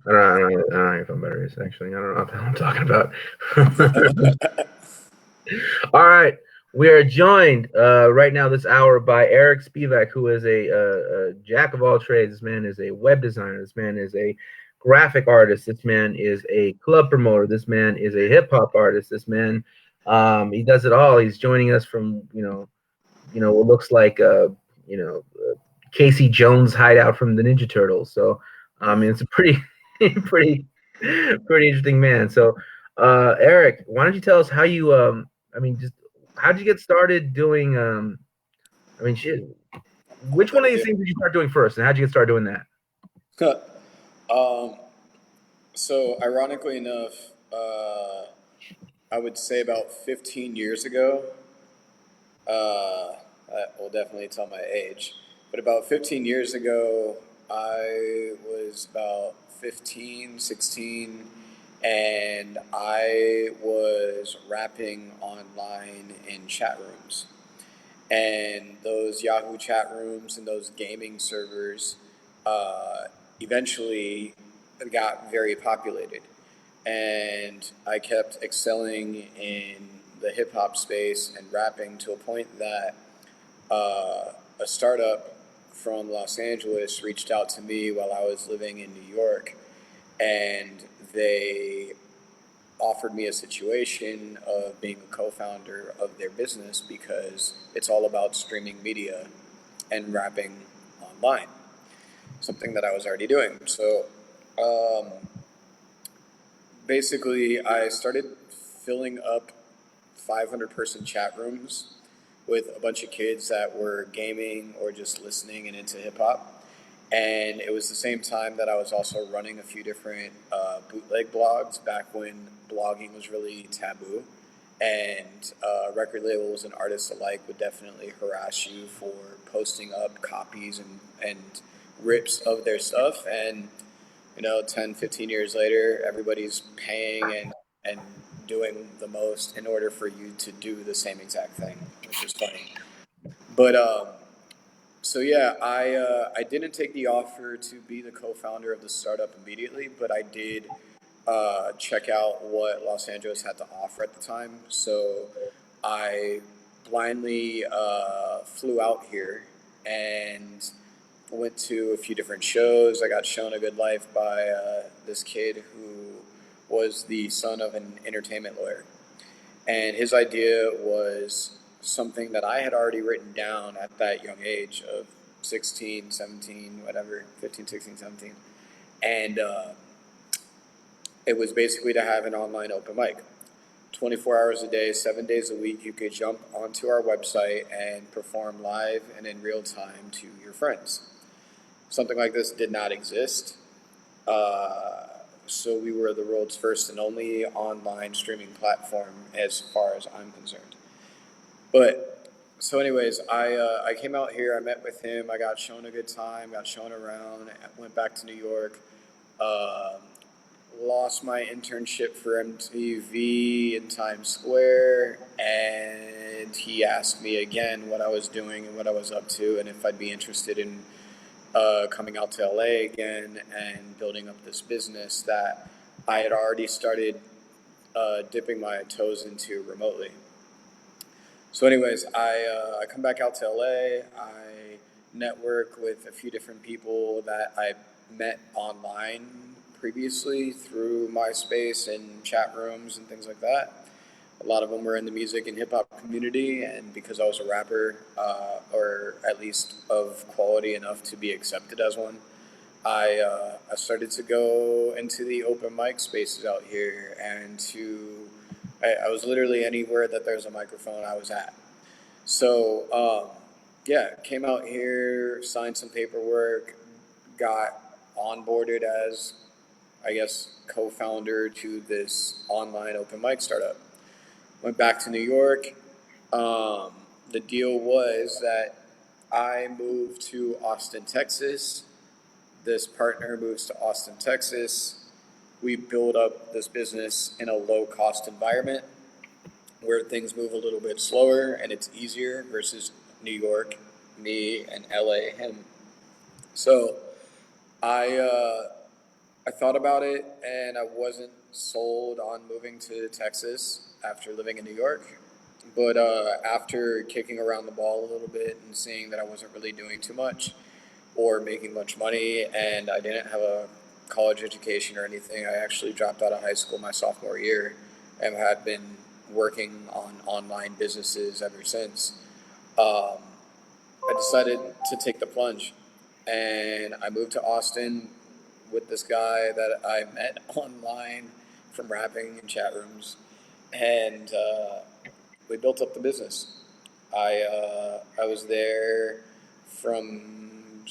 I don't know if I'm better is actually. I don't know what I'm talking about. All right. We are joined right now this hour by Eric Spivak, who is a jack of all trades. This man is a web designer. This man is a graphic artist. This man is a club promoter. This man is a hip hop artist. This man, he does it all. He's joining us from what looks like you know Casey Jones hideout from the Ninja Turtles. So I mean, it's a pretty pretty pretty interesting man. So Eric, why don't you tell us how you I mean, just how did you get started doing I mean, shit, which one of these things did you start doing first, and how'd you get started doing that? um, so, ironically enough, I would say about 15 years ago, that will definitely tell my age, but about 15 years ago, I was about 15, 16, and I was rapping online in chat rooms. And those Yahoo chat rooms and those gaming servers uh, eventually got very populated. And I kept excelling in the hip hop space and rapping to a point that a startup from Los Angeles reached out to me while I was living in New York, and they offered me a situation of being a co-founder of their business because it's all about streaming media and rapping online, something that I was already doing. So um, basically, I started filling up 500-person chat rooms with a bunch of kids that were gaming or just listening and into hip hop. And it was the same time that I was also running a few different bootleg blogs back when blogging was really taboo. And record labels and artists alike would definitely harass you for posting up copies and rips of their stuff. And, 10, 15 years later, everybody's paying and doing the most in order for you to do the same exact thing, which is funny. But so yeah, I didn't take the offer to be the co-founder of the startup immediately, but I did check out what Los Angeles had to offer at the time. So I blindly flew out here and went to a few different shows. I got shown a good life by this kid who was the son of an entertainment lawyer, and his idea was something that I had already written down at that young age of 16, 17, whatever, 15, 16, 17. And it was basically to have an online open mic. 24 hours a day, 7 days a week, you could jump onto our website and perform live and in real time to your friends. Something like this did not exist. Uh, so we were the world's first and only online streaming platform as far as I'm concerned. But so, anyways, I came out here. I met with him. I got shown a good time. Got shown around. Went back to New York. Uh, Lost my internship for MTV in Times Square, and he asked me again what I was doing and what I was up to, and if I'd be interested in coming out to LA again and building up this business that I had already started dipping my toes into remotely. So, anyways, I come back out to LA. I network with a few different people that I met online previously through MySpace and chat rooms and things like that. A lot of them were in the music and hip hop community, and because I was a rapper, or at least of quality enough to be accepted as one, I started to go into the open mic spaces out here, and I was literally anywhere that there's a microphone I was at. So yeah, came out here, signed some paperwork, got onboarded as, I guess, co-founder to this online open mic startup. Went back to New York. Um, the deal was that I moved to Austin, Texas. This partner moves to Austin, Texas. We build up this business in a low cost environment where things move a little bit slower and it's easier versus New York, me, and LA, him. So I I thought about it, and I wasn't sold on moving to Texas after living in New York. But after kicking around the ball a little bit and seeing that I wasn't really doing too much or making much money, and I didn't have a college education or anything, I actually dropped out of high school my sophomore year and had been working on online businesses ever since. Um, I decided to take the plunge, and I moved to Austin with this guy that I met online from rapping in chat rooms, and we built up the business. I was there from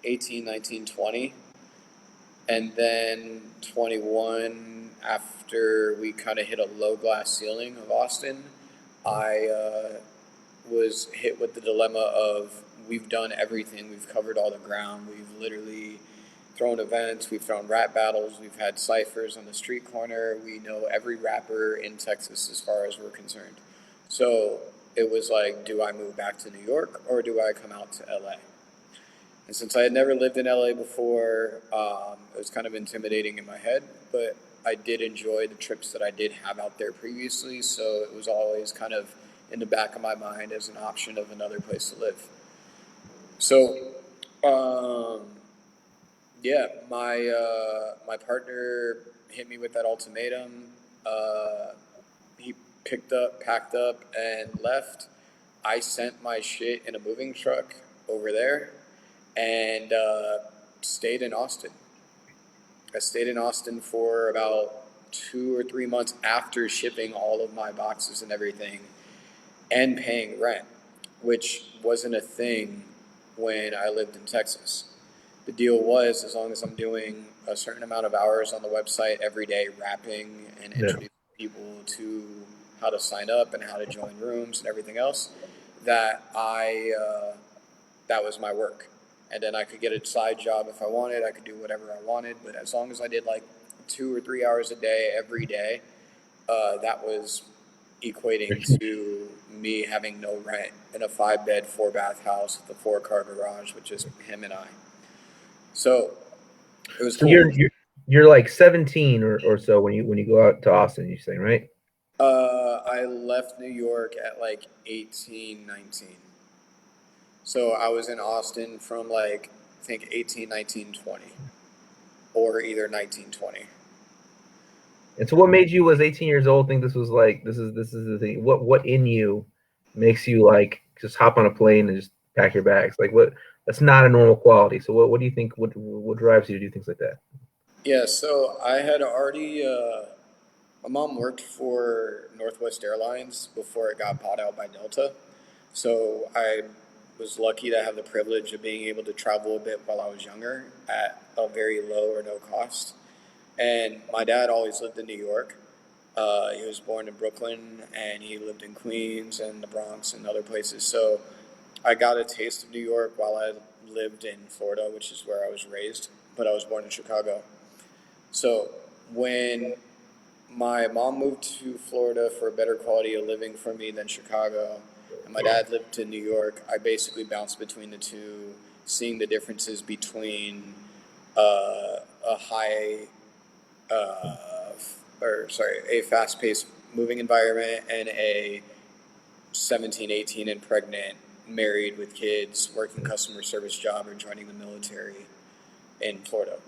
18, 19, 20, and then 21 after we kind of hit a low glass ceiling of Austin. I was hit with the dilemma of we've done everything, we've covered all the ground, we've literally thrown events, we've thrown rap battles, we've had ciphers on the street corner, we know every rapper in Texas as far as we're concerned. So it was like, do I move back to New York or do I come out to LA? And since I had never lived in LA before, it was kind of intimidating in my head, but I did enjoy the trips that I did have out there previously, so it was always kind of in the back of my mind as an option of another place to live. So, um, yeah, my partner hit me with that ultimatum. Uh, he packed up, and left. I sent my shit in a moving truck over there, and stayed in Austin. I stayed in Austin for about 2 or 3 months after shipping all of my boxes and everything and paying rent, which wasn't a thing when I lived in Texas. The deal was, as long as I'm doing a certain amount of hours on the website every day, rapping and Yeah. introducing people to how to sign up and how to join rooms and everything else, that that was my work. And then I could get a side job if I wanted. I could do whatever I wanted. But as long as I did like 2 or 3 hours a day every day, that was equating to me having no rent in a 5 bed, 4 bath house with a 4 car garage with just him and I. So it was So cool. you're like 17 or so when you go out to Austin, you say, right? I left New York at like 18, 19. So I was in Austin from like, I think 18, 19, 20, or either 19, 20. And so what made you as 18 years old think this was like this is the thing? What in you makes you like just hop on a plane and just pack your bags? Like what that's not a normal quality. So what do you think what drives you to do things like that? Yeah, so I had already, my mom worked for Northwest Airlines before it got bought out by Delta. So I was lucky to have the privilege of being able to travel a bit while I was younger at a very low or no cost. And my dad always lived in New York. He was born in Brooklyn and he lived in Queens and the Bronx and other places. So I got a taste of New York while I lived in Florida, which is where I was raised, but I was born in Chicago. So when my mom moved to Florida for a better quality of living for me than Chicago, and my dad lived in New York, I basically bounced between the two, seeing the differences between a high, a fast-paced moving environment and a 17, 18 and pregnant, married with kids, working customer service job or joining the military in Florida.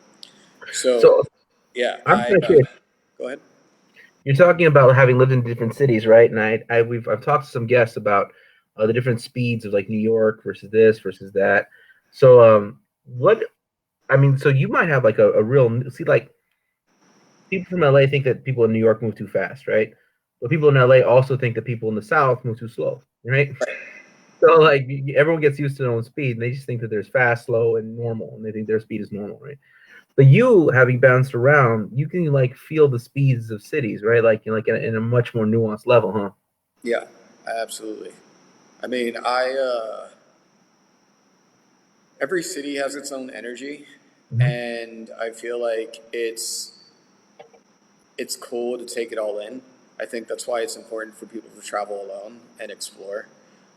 So So yeah, I'm kind of curious. go ahead. You're talking about having lived in different cities, right? And I've talked to some guests about the different speeds of like New York versus this versus that. So what I mean, so you might have like a real see like people from LA think that people in New York move too fast, right? But people in LA also think that people in the South move too slow, right? So like everyone gets used to their own speed, and they just think that there's fast, slow, and normal, and they think their speed is normal, right? But you having bounced around, you can like feel the speeds of cities, right? Like you know, like in a much more nuanced level, huh? Yeah, absolutely. I mean, every city has its own energy, Mm-hmm. and I feel like it's cool to take it all in. I think that's why it's important for people to travel alone and explore.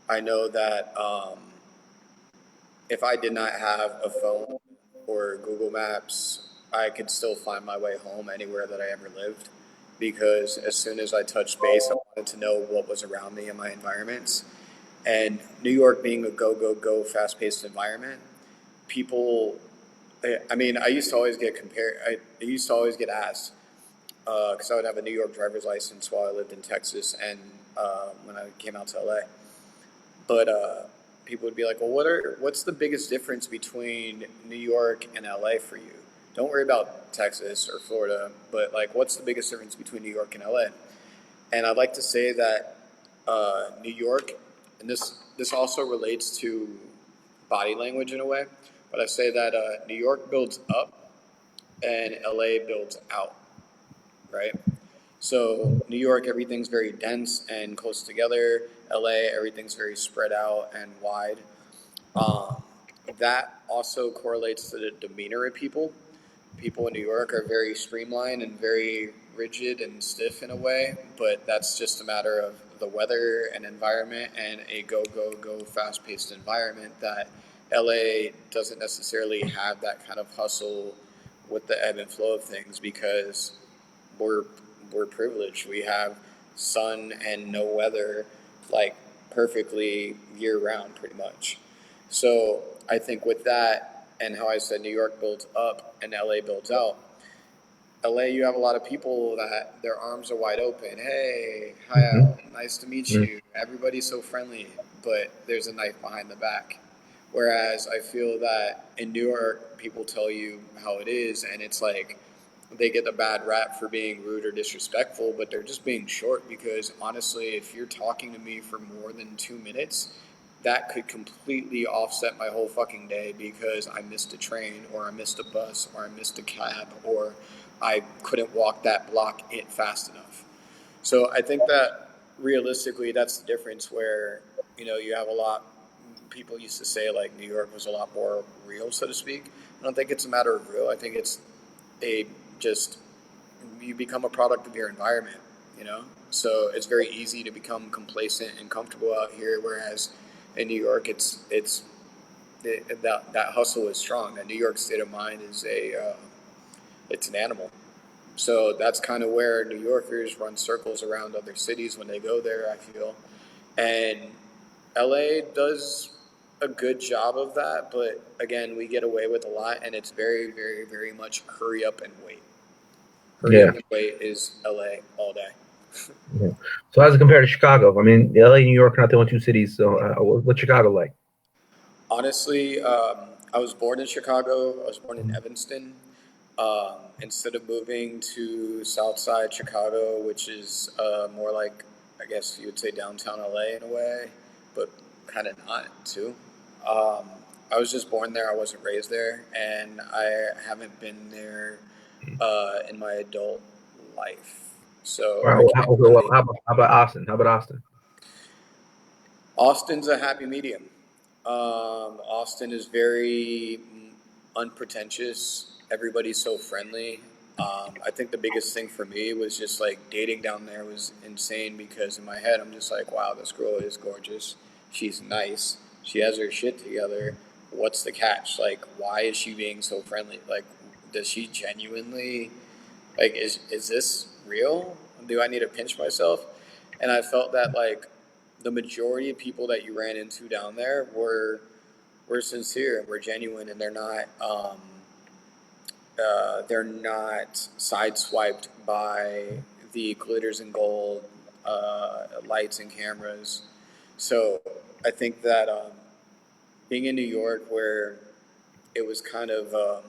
I know that if I did not have a phone or Google Maps, I could still find my way home anywhere that I ever lived. Because as soon as I touched base, I wanted to know what was around me in my environments. And New York being a go, go, go, fast paced environment, people, I mean, I used to always get compared, I used to always get asked, because I would have a New York driver's license while I lived in Texas and when I came out to LA. But people would be like, "Well, what's the biggest difference between New York and LA for you? Don't worry about Texas or Florida, but like, what's the biggest difference between New York and LA?" And I'd like to say that New York, and this also relates to body language in a way, but I say that New York builds up and LA builds out, right? So New York, everything's very dense and close together. LA, everything's very spread out and wide. Um, that also correlates to the demeanor of people. People in New York are very streamlined and very rigid and stiff in a way, but that's just a matter of the weather and environment and a go, go, go fast paced environment that LA doesn't necessarily have that kind of hustle with the ebb and flow of things because we're we're privileged. We have sun and no weather like perfectly year round pretty much. So I think with that and how I said New York builds up and LA builds out. LA, you have a lot of people that their arms are wide open. Hey, hi Mm-hmm. Al, nice to meet you. Everybody's so friendly, but there's a knife behind the back. Whereas I feel that in New York, people tell you how it is, and it's like they get the bad rap for being rude or disrespectful, but they're just being short because honestly, if you're talking to me for more than 2 minutes, that could completely offset my whole fucking day because I missed a train or I missed a bus or I missed a cab or I couldn't walk that block it fast enough. So I think that realistically, that's the difference where, you have a lot, people used to say like New York was a lot more real, so to speak. I don't think it's a matter of real. I think it's a just you become a product of your environment, you know. So it's very easy to become complacent and comfortable out here, whereas in New York, that hustle is strong. That New York state of mind is it's an animal. So that's kind of where New Yorkers run circles around other cities when they go there. I feel, and LA does a good job of that, but again, we get away with a lot, and it's very, very, very much hurry up and wait. Hurry up Yeah. and wait is LA all day. Yeah. So how's it compared to Chicago? I mean, LA and New York are not the only two cities. So what's Chicago like? Honestly, I was born in Chicago. I was born in Evanston. Instead of moving to Southside Chicago, which is more like, I guess you would say downtown LA in a way, but kind of not too. Um, I was just born there. I wasn't raised there, and I haven't been there in my adult life. So I can't Well, really. how about Austin? How about Austin? Austin's a happy medium. Austin is very unpretentious. Everybody's so friendly. I think the biggest thing for me was just like dating down there was insane because in my head I'm just like, wow, this girl is gorgeous. She's nice. She has her shit together. What's the catch? Like, why is she being so friendly? Like, does she genuinely like is this real? Do I need to pinch myself? And I felt that like the majority of people that you ran into down there were sincere and were genuine, and they're not sideswiped by the glitters and gold lights and cameras. So I think that being in New York, where it was kind of the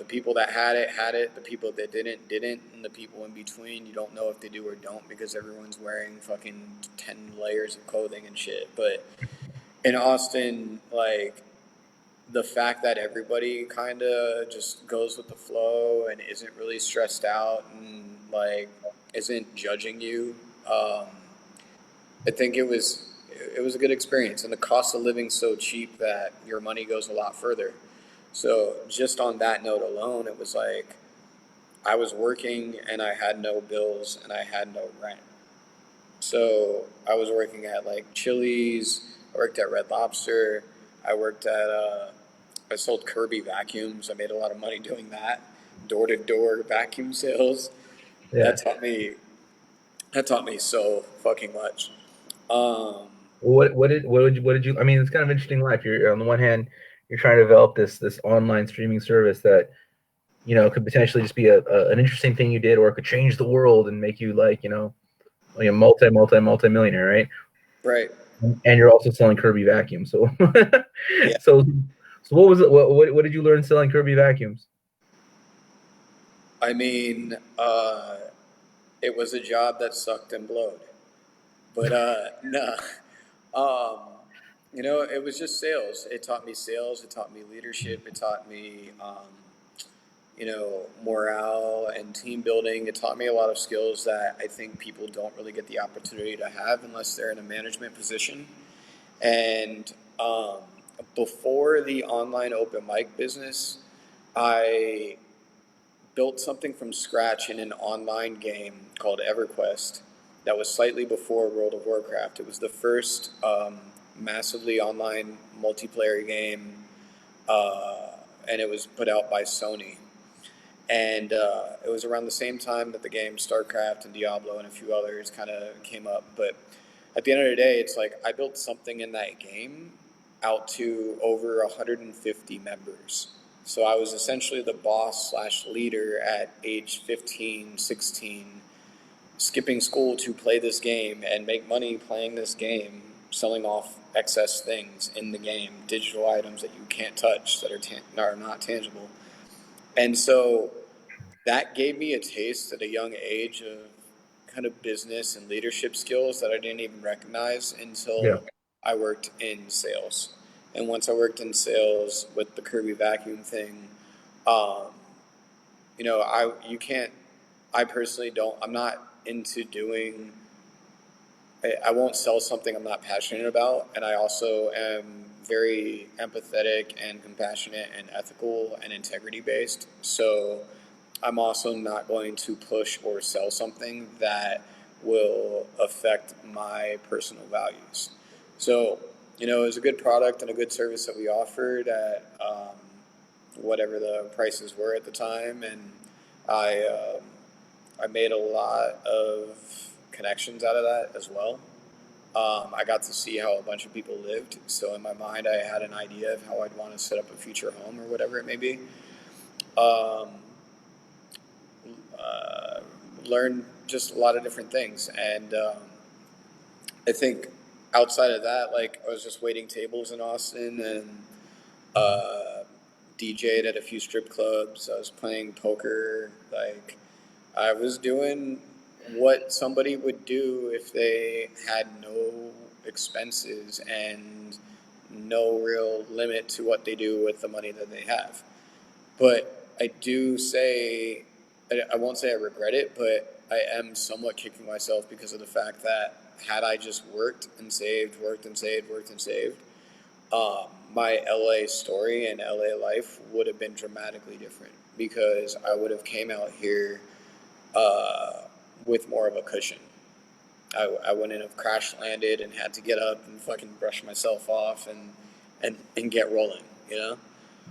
people that had it, the people that didn't, and the people in between, you don't know if they do or don't because everyone's wearing fucking 10 layers of clothing and shit. But in Austin, like the fact that everybody kind of just goes with the flow and isn't really stressed out and like isn't judging you, I think it was a good experience, and the cost of living so cheap that your money goes a lot further. So just on that note alone, it was like I was working and I had no bills and I had no rent. So I was working at like Chili's, I worked at Red Lobster, I worked at I sold Kirby vacuums. I made a lot of money doing that, door to door vacuum sales. Yeah. That taught me that taught me so fucking much. Um, What did you? I mean, it's kind of interesting life. You're on the one hand, you're trying to develop this online streaming service that could potentially just be an interesting thing you did, or it could change the world and make you like a multi millionaire, right? right. And you're also selling Kirby vacuums. So Yeah. so so what was it? What did you learn selling Kirby vacuums? I mean, it was a job that sucked and blowed. But no, um, it was just sales. It taught me sales. It taught me leadership. It taught me, morale and team building. It taught me a lot of skills that I think people don't really get the opportunity to have unless they're in a management position. And um, before the online open mic business, I built something from scratch in an online game called EverQuest that was slightly before World of Warcraft. It was the first massively online multiplayer game, and it was put out by Sony. And it was around the same time that the game StarCraft and Diablo and a few others kind of came up. But at the end of the day, it's like I built something in that game out to over 150 members. So I was essentially the boss slash leader at age 15, 16, skipping school to play this game and make money playing this game, selling off excess things in the game, digital items that you can't touch that are not tangible. And so that gave me a taste at a young age of kind of business and leadership skills that I didn't even recognize Yeah. until I worked in sales. And once I worked in sales with the Kirby vacuum thing, um, I you can't. I personally don't. I'm not into doing. I won't sell something I'm not passionate about, and I also am very empathetic and compassionate and ethical and integrity based. So I'm also not going to push or sell something that will affect my personal values. So, it was a good product and a good service that we offered at whatever the prices were at the time, and I I made a lot of connections out of that as well. I got to see how a bunch of people lived, so in my mind, I had an idea of how I'd want to set up a future home or whatever it may be. Um, uh, Learn just a lot of different things. And I think outside of that, like I was just waiting tables in Austin and uh, DJ'd at a few strip clubs. I was playing poker. Like I was doing what somebody would do if they had no expenses and no real limit to what they do with the money that they have. But I do say, I won't say I regret it, but I am somewhat kicking myself because of the fact that had I just worked and saved, worked and saved, worked and saved, my LA story and LA life would have been dramatically different because I would have came out here uh, with more of a cushion. I wouldn't have crash landed and had to get up and fucking brush myself off and get rolling, you know?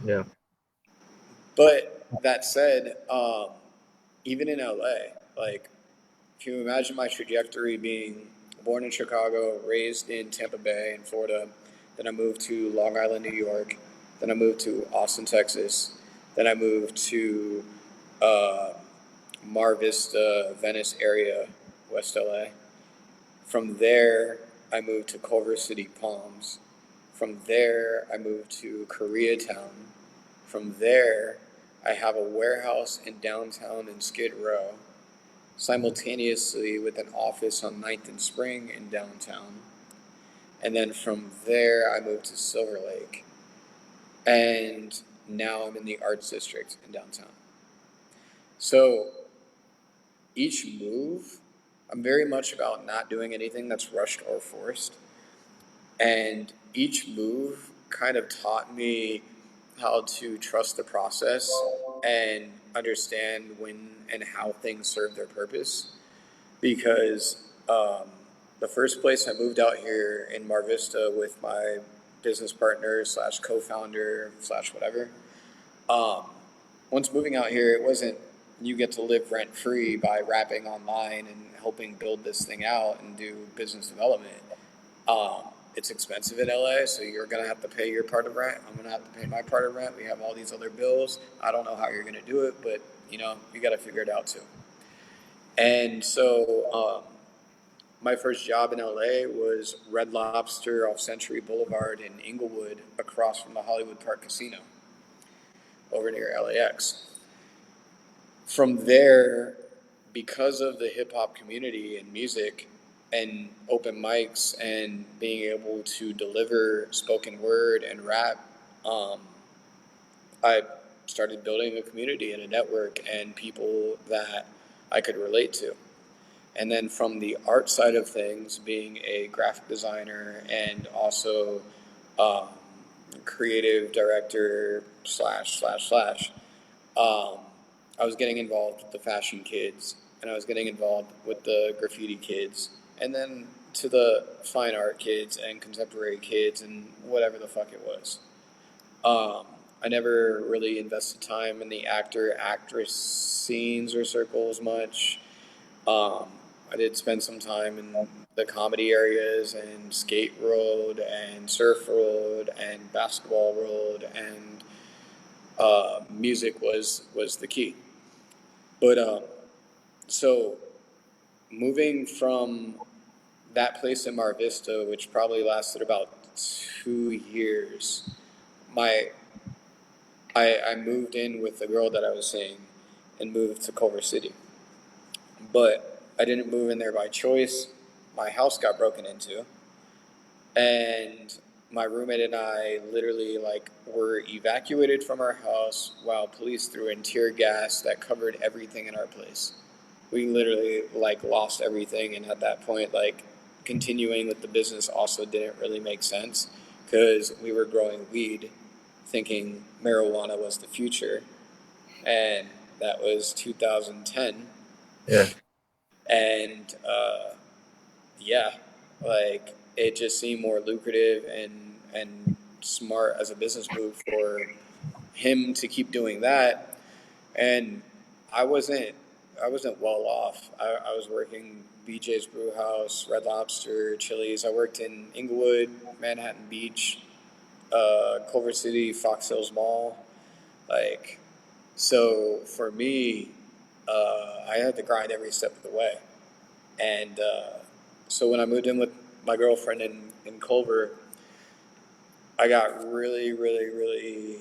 Yeah. But that said, even in LA, like if you imagine my trajectory being born in Chicago, raised in Tampa Bay in Florida, then I moved to Long Island, New York, then I moved to Austin, Texas, then I moved to uh, Mar Vista, Venice area, West LA. From there, I moved to Culver City, Palms. From there, I moved to Koreatown. From there, I have a warehouse in downtown in Skid Row, simultaneously with an office on Ninth and Spring in downtown. And then from there, I moved to Silver Lake. And now I'm in the Arts District in downtown. So each move, I'm very much about not doing anything that's rushed or forced. And each move kind of taught me how to trust the process and understand when and how things serve their purpose. Because the first place I moved out here in Mar Vista with my business partner slash co-founder slash whatever. Um, Once moving out here, it wasn't you get to live rent free by rapping online and helping build this thing out and do business development. It's expensive in LA, so you're gonna have to pay your part of rent. I'm gonna have to pay my part of rent. We have all these other bills. I don't know how you're gonna do it, but you know you got to figure it out too. And so my first job in LA was Red Lobster off Century Boulevard in Inglewood, across from the Hollywood Park Casino, over near LAX. From there, because of the hip hop community and music and open mics and being able to deliver spoken word and rap, um, I started building a community and a network and people that I could relate to. And then from the art side of things, being a graphic designer and also um, creative director slash, um, I was getting involved with the fashion kids, and I was getting involved with the graffiti kids, and then to the fine art kids and contemporary kids and whatever the fuck it was. Um, I never really invested time in the actor actress scenes or circles much. Um, I did spend some time in the comedy areas and skate road and surf road and basketball road, and music was the key. But so moving from that place in Mar Vista, which probably lasted about 2 years, my I moved in with the girl that I was seeing and moved to Culver City. But I didn't move in there by choice. My house got broken into, and my roommate and I literally like were evacuated from our house while police threw in tear gas that covered everything in our place. We literally like lost everything, and at that point, like continuing with the business also didn't really make sense because we were growing weed, thinking marijuana was the future, and that was 2010. Yeah. And yeah, like it just seemed more lucrative and smart as a business move for him to keep doing that. And I wasn't I wasn't well off. I was working BJ's Brew House, Red Lobster, Chili's. I worked in Inglewood, Manhattan Beach, Culver City, Fox Hills Mall. Like, so for me, I had to grind every step of the way. And so when I moved in with my girlfriend in Culver, I got really, really, really,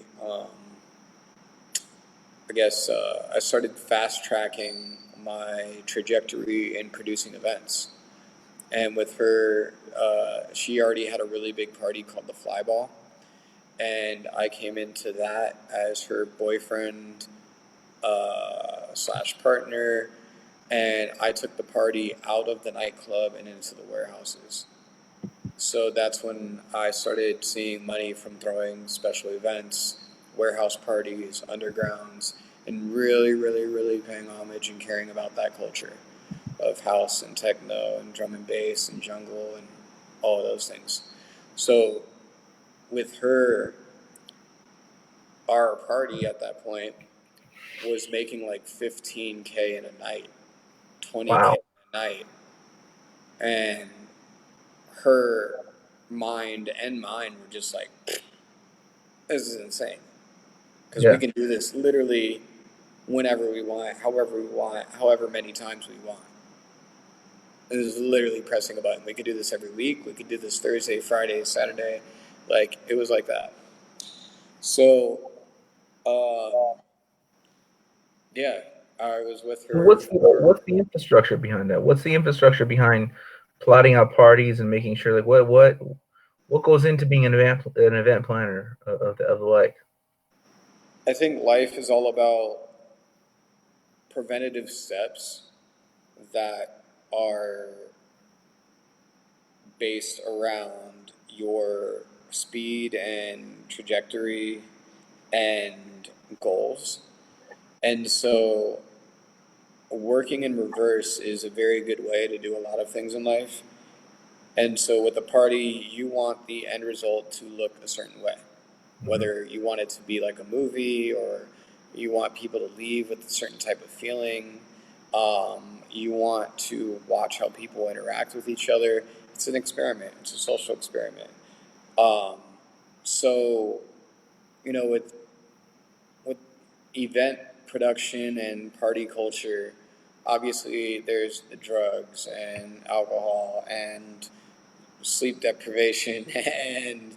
I guess, I started fast tracking my trajectory in producing events. And with her, she already had a really big party called the Flyball. And I came into that as her boyfriend slash partner. And I took the party out of the nightclub and into the warehouses. So that's when I started seeing money from throwing special events, warehouse parties, undergrounds, and really, really, really paying homage and caring about that culture of house and techno and drum and bass and jungle and all of those things. So with her, our party at that point was making like 15K in a night, 20K Wow. in a night. And her mind and mine were just like, this is insane. Because we Yeah. can do this literally whenever we want, however many times we want. It is literally pressing a button. We could do this every week. We could do this Thursday, Friday, Saturday. Like, it was like that. So, yeah, I was with her for. What's the infrastructure behind that? What's the infrastructure behind plotting out parties and making sure like what goes into being an event planner of the like? I think life is all about preventative steps that are based around your speed and trajectory and goals. And so working in reverse is a very good way to do a lot of things in life. And so with a party, you want the end result to look a certain way, Mhm. whether you want it to be like a movie or you want people to leave with a certain type of feeling. You want to watch how people interact with each other. It's an experiment. It's a social experiment. Um, so, with event production and party culture, obviously there's the drugs and alcohol and sleep deprivation and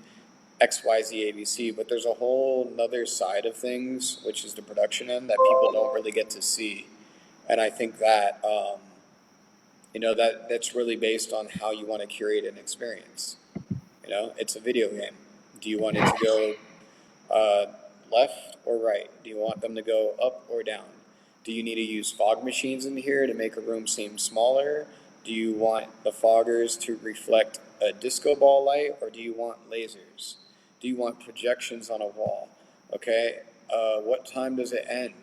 XYZ ABC, but there's a whole another side of things, which is the production end that people don't really get to see. And I think that, that's really based on how you want to curate an experience. It's a video game. Do you want it to go uh, left or right? Do you want them to go up or down? Do you need to use fog machines in here to make a room seem smaller? Do you want the foggers to reflect a disco ball light, or do you want lasers? Do you want projections on a wall? Okay, what time does it end?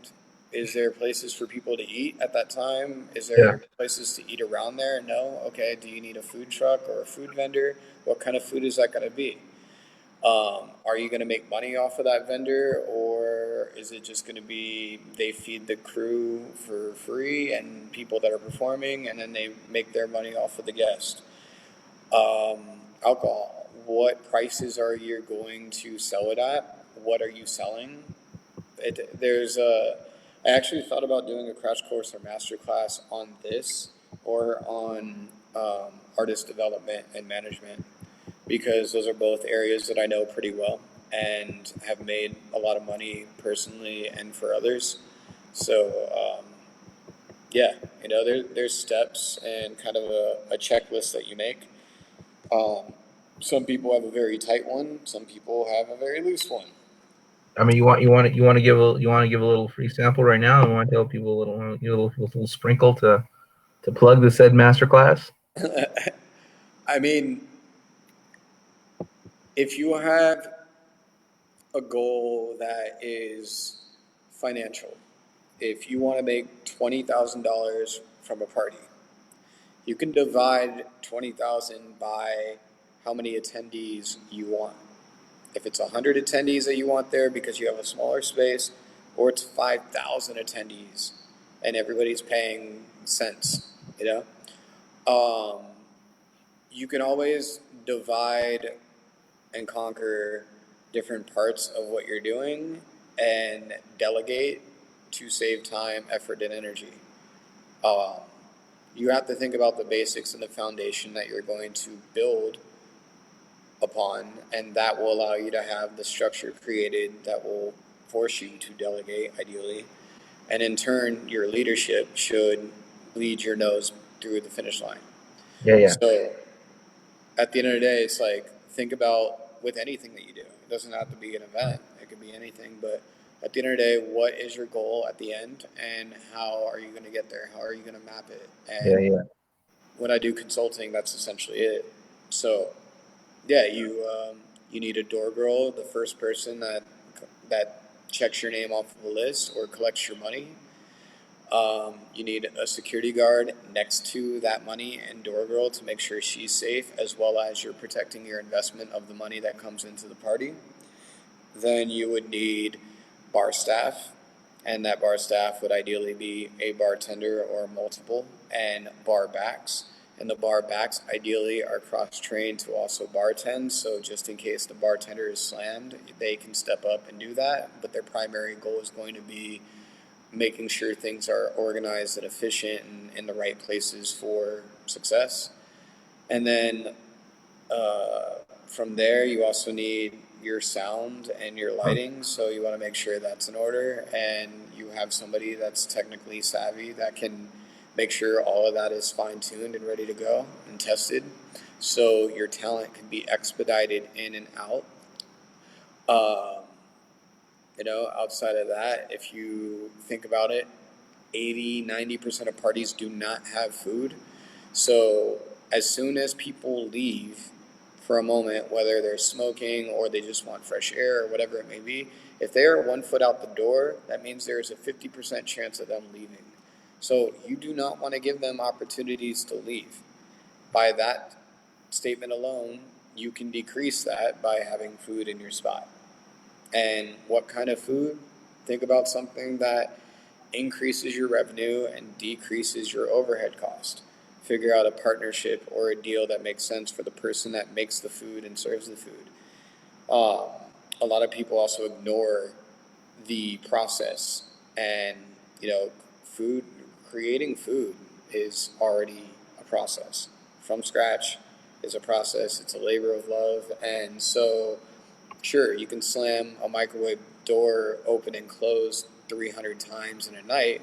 Is there places for people to eat at that time? Is Yeah. there places to eat around there? No? Okay, do you need a food truck or a food vendor? What kind of food is that going to be? Are you going to make money off of that vendor, or is it just going to be they feed the crew for free and people that are performing, and then they make their money off of the guest? Um, Alcohol. What prices are you going to sell it at? What are you selling? I actually thought about doing a crash course or master class on this or on artist development and management, because those are both areas that I know pretty well and have made a lot of money personally and for others. So, yeah, there's steps and kind of a checklist that you make. Um, some people have a very tight one. Some people have a very loose one. I mean, you want to give a little free sample right now. You want to tell people a little sprinkle to plug the said masterclass. I mean, if you have a goal that is financial, if you want to make $20,000 from a party, you can divide 20,000 by how many attendees you want. If it's 100 attendees that you want there because you have a smaller space, or it's 5,000 attendees and everybody's paying cents, you know? Um, you can always divide and conquer different parts of what you're doing and delegate to save time, effort, and energy. Um, you have to think about the basics and the foundation that you're going to build upon, and that will allow you to have the structure created that will force you to delegate, ideally. And in turn, your leadership should lead your nose through the finish line. Yeah, yeah, So at the end of the day, it's like, think about with anything that you do. It doesn't have to be an event, it could be anything. But at the end of the day, what is your goal at the end, and how are you going to get there? How are you going to map it? yeah, And yeah. when I do consulting, that's essentially it. So yeah, you need a door girl, the first person that checks your name off of a list or collects your money. You need a security guard next to that money and door girl to make sure she's safe, as well as you're protecting your investment of the money that comes into the party. Then you would need bar staff, and that bar staff would ideally be a bartender or multiple, and bar backs. And the bar backs ideally are cross trained to also bartend, so just in case the bartender is slammed, they can step up and do that. But their primary goal is going to be making sure things are organized and efficient and in the right places for success. And then from there, you also need your sound and your lighting. So you want to make sure that's in order, and you have somebody that's technically savvy that can make sure all of that is fine tuned and ready to go and tested. So your talent can be expedited in and out. Um, Outside of that, if you think about it, 80-90% of parties do not have food. So as soon as people leave for a moment, whether they're smoking or they just want fresh air or whatever it may be, if they are 1 foot out the door, that means there is a 50% chance of them leaving. So you do not want to give them opportunities to leave. By that statement alone, you can decrease that by having food in your spot. And what kind of food? Think about something that increases your revenue and decreases your overhead cost. Figure out a partnership or a deal that makes sense for the person that makes the food and serves the food. Um, a lot of people also ignore the process, and you know, food creating food is already a process from scratch. Is a process. It's a labor of love, and so sure, you can slam a microwave door open and close 300 times in a night,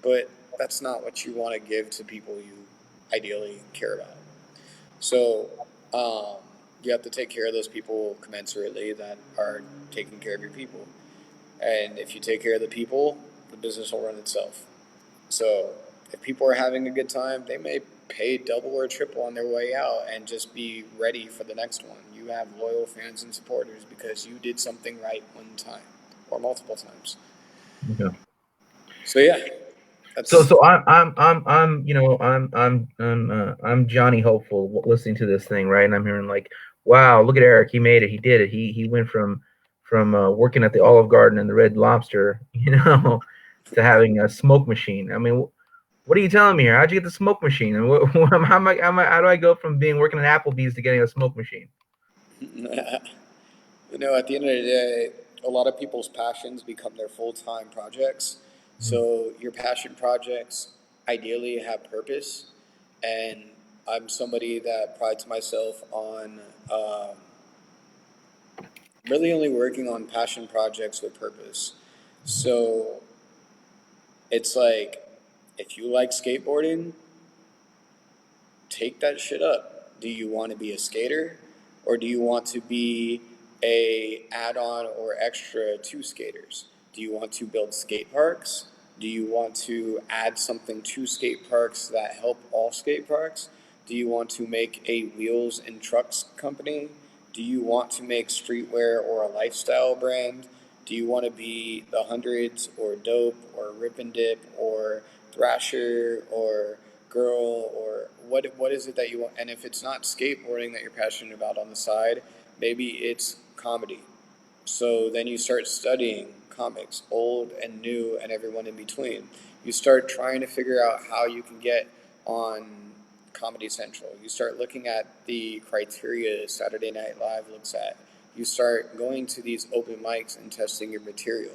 but that's not what you want to give to people you ideally care about. So you have to take care of those people commensurately that are taking care of your people. And if you take care of the people, the business will run itself. So if people are having a good time, they may pay double or triple on their way out and just be ready for the next one. You have loyal fans and supporters because you did something right one time or multiple times. Yeah. So yeah, So that's so I'm you know I'm Johnny Hopeful listening to this thing, right? And I'm hearing like, wow, look at Eric, he made it, he did it, he went from working at the Olive Garden and the Red Lobster, to having a smoke machine. I mean, what are you telling me here? How'd you get the smoke machine? And how do I go from being working at Applebee's to getting a smoke machine? at the end of the day, a lot of people's passions become their full time projects. So your passion projects ideally have purpose, and I'm somebody that prides myself on really only working on passion projects with purpose. So it's like if you like skateboarding, take that shit up. Do you want to be a skater, or do you want to be a add-on or extra to skaters? Do you want to build skate parks? Do you want to add something to skate parks that help all skate parks? Do you want to make a wheels and trucks company? Do you want to make streetwear or a lifestyle brand? Do you want to be the hundreds or dope or rip and dip or thrasher or girl, or what is it that you want? And if it's not skateboarding that you're passionate about on the side, maybe it's comedy. So then you start studying comics, old and new and everyone in between. You start trying to figure out how you can get on Comedy Central. You start looking at the criteria Saturday Night Live looks at. You start going to these open mics and testing your material.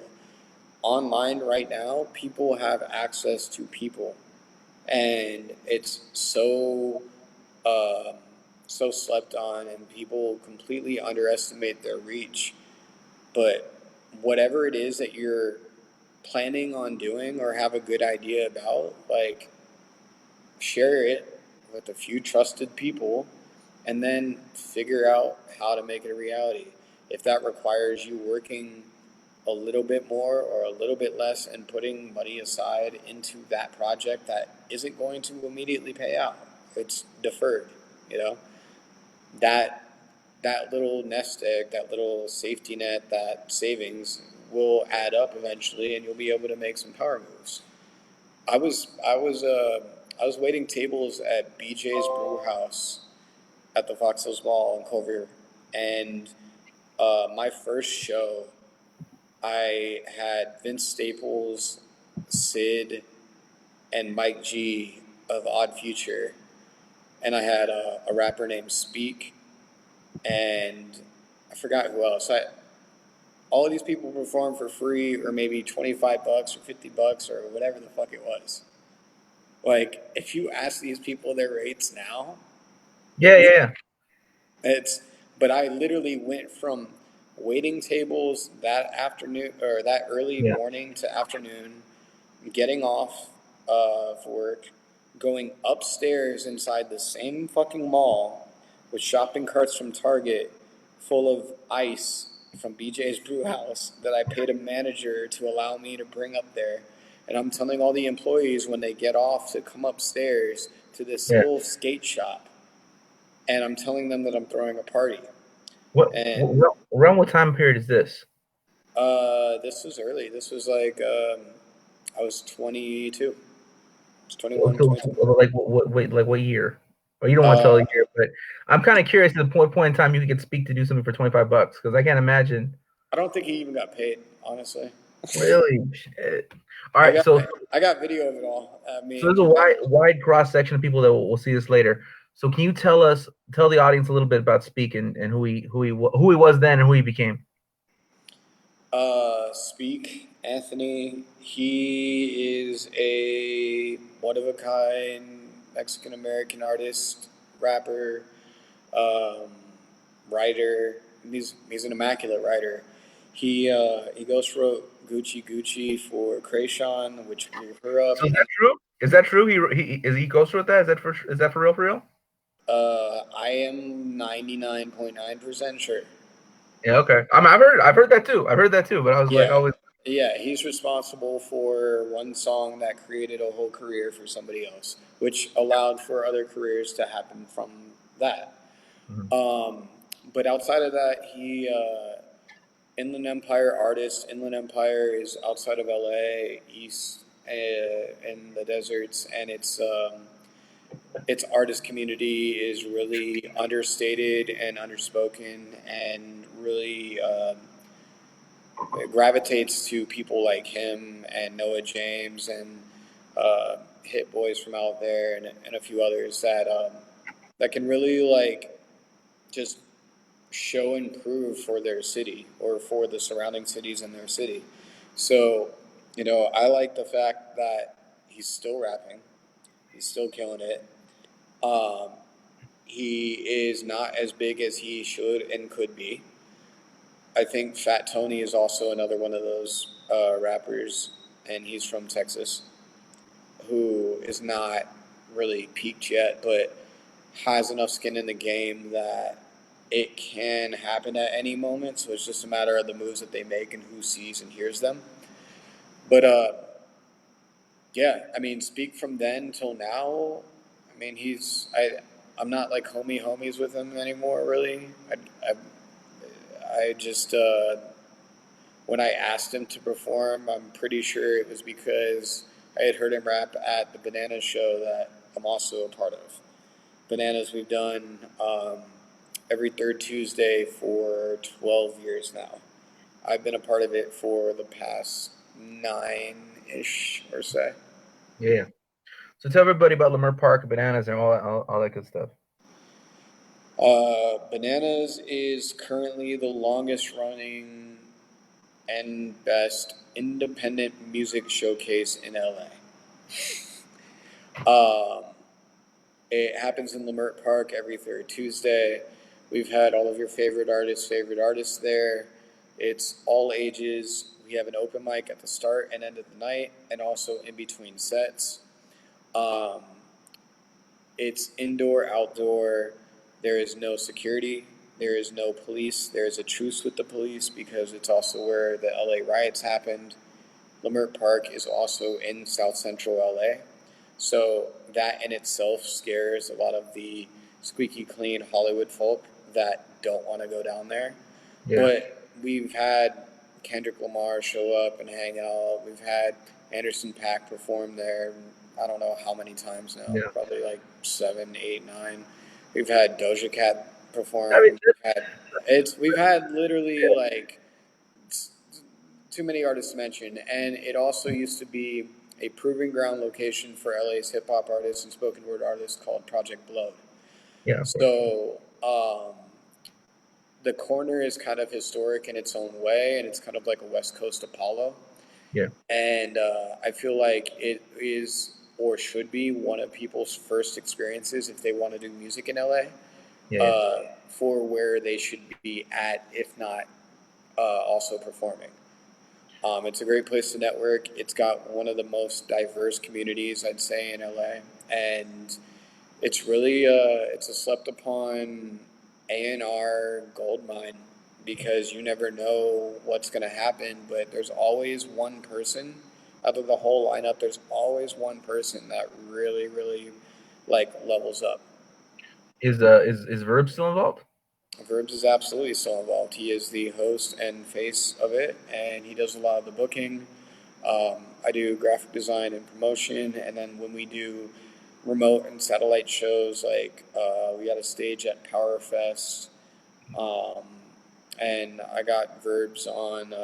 Online right now, people have access to people, and it's uh, so slept on, and people completely underestimate their reach. But whatever it is that you're planning on doing or have a good idea about, like, share it with a few trusted people and then figure out how to make it a reality. If that requires you working a little bit more or a little bit less and putting money aside into that project that isn't going to immediately pay out, it's deferred, you know? That that little nest egg, that little safety net, that savings will add up eventually and you'll be able to make some power moves. I was waiting tables at BJ's Brew House at the Fox Hills Mall in Culver, and my first show, I had Vince Staples, Sid, and Mike G of Odd Future, and I had a rapper named Speak, and I forgot who else. All of these people performed for free, or maybe $25 or $50 or whatever the fuck it was. Like, if you ask these people their rates now, Yeah, yeah, yeah. it's. But I literally went from waiting tables that afternoon or that early Yeah. morning to afternoon, getting off for work, going upstairs inside the same fucking mall with shopping carts from Target full of ice from BJ's Brew House that I paid a manager to allow me to bring up there. And I'm telling all the employees when they get off to come upstairs to this Yeah. little skate shop. And I'm telling them that I'm throwing a party. And Around what time period is this? this was early. This was like, I was 22. I was So, 21, 22. like what year? Or you don't want to tell Uh, a year, but I'm kind of curious at the point in time you could speak to do something for $25 because I can't imagine. I don't think he even got paid, honestly. Really? Shit. All I right, got so I got video of it all. I so there's a mean, wide cross section of people that will see this later. So can you tell the audience a little bit about Speak and who he was then and who he became? Speak, Anthony. He is a one of a kind Mexican American artist, rapper, um, writer. He's an immaculate writer. He ghost wrote Gucci Gucci for Krayshawn, which blew her up. So is that true? Is that true? He goes with that? Is that for real? For real? I am 99.9% sure. Yeah. Okay. I've heard that too. I've heard that too. But I was like Yeah, always. yeah, he's responsible for one song that created a whole career for somebody else, which allowed for other careers to happen from that. Mhm. Um, but outside of that, Inland Empire artist. Inland Empire is outside of LA, east in the deserts, and its artist community is really understated and underspoken, and really it gravitates to people like him and Noah James and Hit Boys from out there, and a few others that can really like just show and prove for their city or for the surrounding cities in their city. So, I like the fact that he's still rapping, he's still killing it. Um, he is not as big as he should and could be. I think Fat Tony is also another one of those rappers, and he's from Texas, who is not really peaked yet, but has enough skin in the game that it can happen at any moment. So it's just a matter of the moves that they make and who sees and hears them. But yeah, I mean, speak from then till now. I mean, I'm not like homies with him anymore. Really, I just when I asked him to perform, I'm pretty sure it was because I had heard him rap at the Bananas show that I'm also a part of. Bananas we've done every third Tuesday for 12 years now. I've been a part of it for the past 9-ish or so. Yeah. So tell everybody about Lamert Park, bananas, and all that good stuff. Bananas is currently the longest running and best independent music showcase in LA. It happens in Lamert Park every third Tuesday. We've had all of your favorite artists there. It's all ages. We have an open mic at the start and end of the night, and also in between sets. Um, it's indoor, outdoor. There is no security. There is no police. There is a truce with the police because it's also where the LA riots happened. Lamert Park is also in South Central LA. So that in itself scares a lot of the squeaky clean Hollywood folk that don't want to go down there. Yeah. But we've had Kendrick Lamar show up and hang out. We've had Anderson .Paak perform there. I don't know how many times now. Yeah. Probably like 7, 8, 9. We've had Doja Cat I mean, perform. We've had literally like too many artists to mention, and it also used to be a proving ground location for LA's hip hop artists and spoken word artists called Project Blood. yeah, of course. So the corner is kind of historic in its own way, and it's kind of like a West Coast Apollo. Yeah. And I feel like it is or should be one of people's first experiences if they want to do music in LA, Yeah. Yeah. for where they should be at, if not also performing. It's a great place to network. It's got one of the most diverse communities, I'd say, in LA, and it's really it's a slept upon A&R gold mine because you never know what's going to happen. But there's always one person out of the whole lineup. There's always one person that really, really like levels up. Is Verb still involved? Verbs is absolutely still involved. He is the host and face of it, and he does a lot of the booking. I do graphic design and promotion, and then when we do remote and satellite shows. Like we got a stage at Power Fest, um, and I got verbs on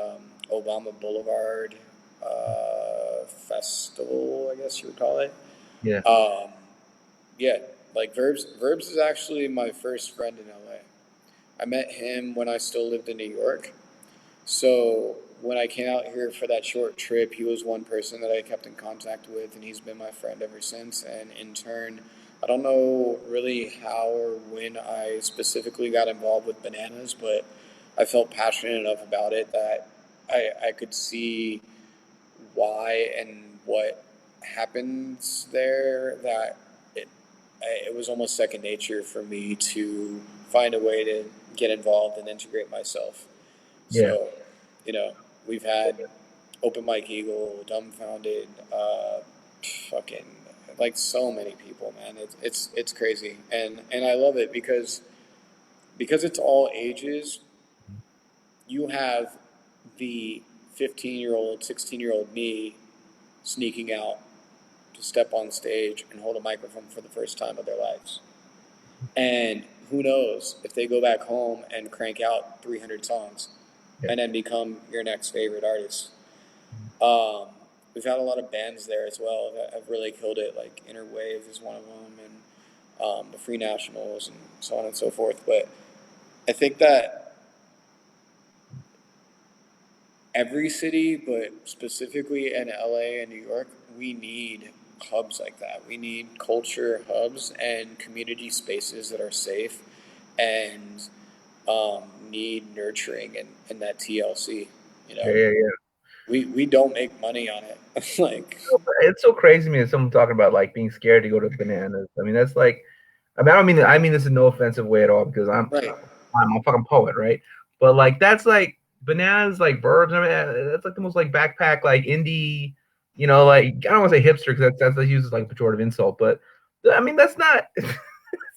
Obama Boulevard Festival, I guess you would call it. Yeah. Um, yeah, like Verbs. Verbs is actually my first friend in LA. I met him when I still lived in New York. So when I came out here for that short trip, he was one person that I kept in contact with, and he's been my friend ever since. And in turn, I don't know really how or when I specifically got involved with bananas, but I felt passionate enough about it that I could see why and what happens there that it, it was almost second nature for me to find a way to get involved and integrate myself. Yeah. So, you know, we've had Open Mike Eagle, Dumbfounded, fucking like so many people, man. It's crazy, and I love it because it's all ages. You have the 15-year-old, 16-year-old me sneaking out to step on stage and hold a microphone for the first time of their lives. And who knows if they go back home and crank out 300 songs Yeah. and then become your next favorite artist. Um, we've had a lot of bands there as well that have really killed it. Like Inner Wave is one of them, and the Free Nationals, and so on and so forth. But I think that every city, but specifically in LA and New York, we need hubs like that. We need culture hubs and community spaces that are safe and need nurturing and that TLC. You Yeah. know, Yeah. we don't make money on it. Like, It's so crazy to me that someone talking about like being scared to go to bananas. I mean, that's like, I mean, I mean this in no offensive way at all because right. I'm a fucking poet, right? But like, that's like bananas, like verbs. I mean, that's like the most like backpack, like indie, like I don't want to say hipster because that's used as like a pejorative insult, but I mean, that's not, it's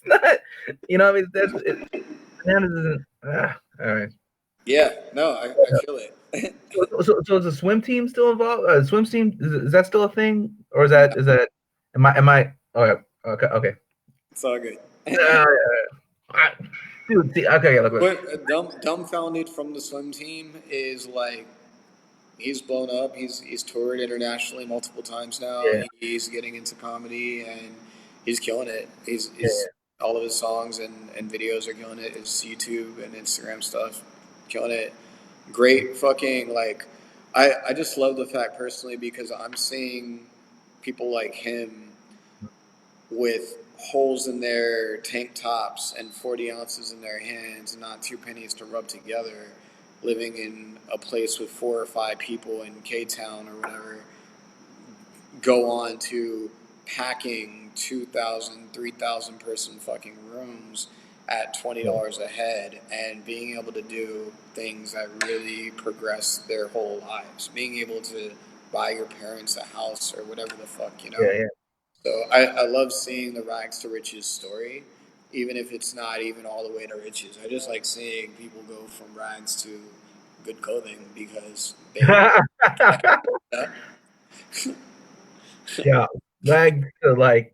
not, I mean, bananas isn't. All right. Yeah, no, I feel it. So is the swim team still involved? Swim team is that still a thing, or is that? Am I? Oh, yeah. Okay. Okay. It's all good. Uh, I, dude, see, okay. Yeah, look. But dumbfounded from the swim team is like he's blown up. He's toured internationally multiple times now. Yeah, He's getting into comedy and he's killing it. He's yeah, all of his songs and videos are killing it. His YouTube and Instagram stuff, killing it. Great fucking like I just love the fact personally because I'm seeing people like him with holes in their tank tops and 40 ounces in their hands and not two pennies to rub together, living in a place with 4 or 5 people in K Town or whatever, go on to packing 2,000, 3,000 person fucking rooms at yeah, $20 a head and being able to do things that really progress their whole lives. Being able to buy your parents a house or whatever the fuck, you know? yeah, So I love seeing the rags to riches story, even if it's not even all the way to riches. I just like seeing people go from rags to good clothing because they, yeah. yeah, Yeah, leg to like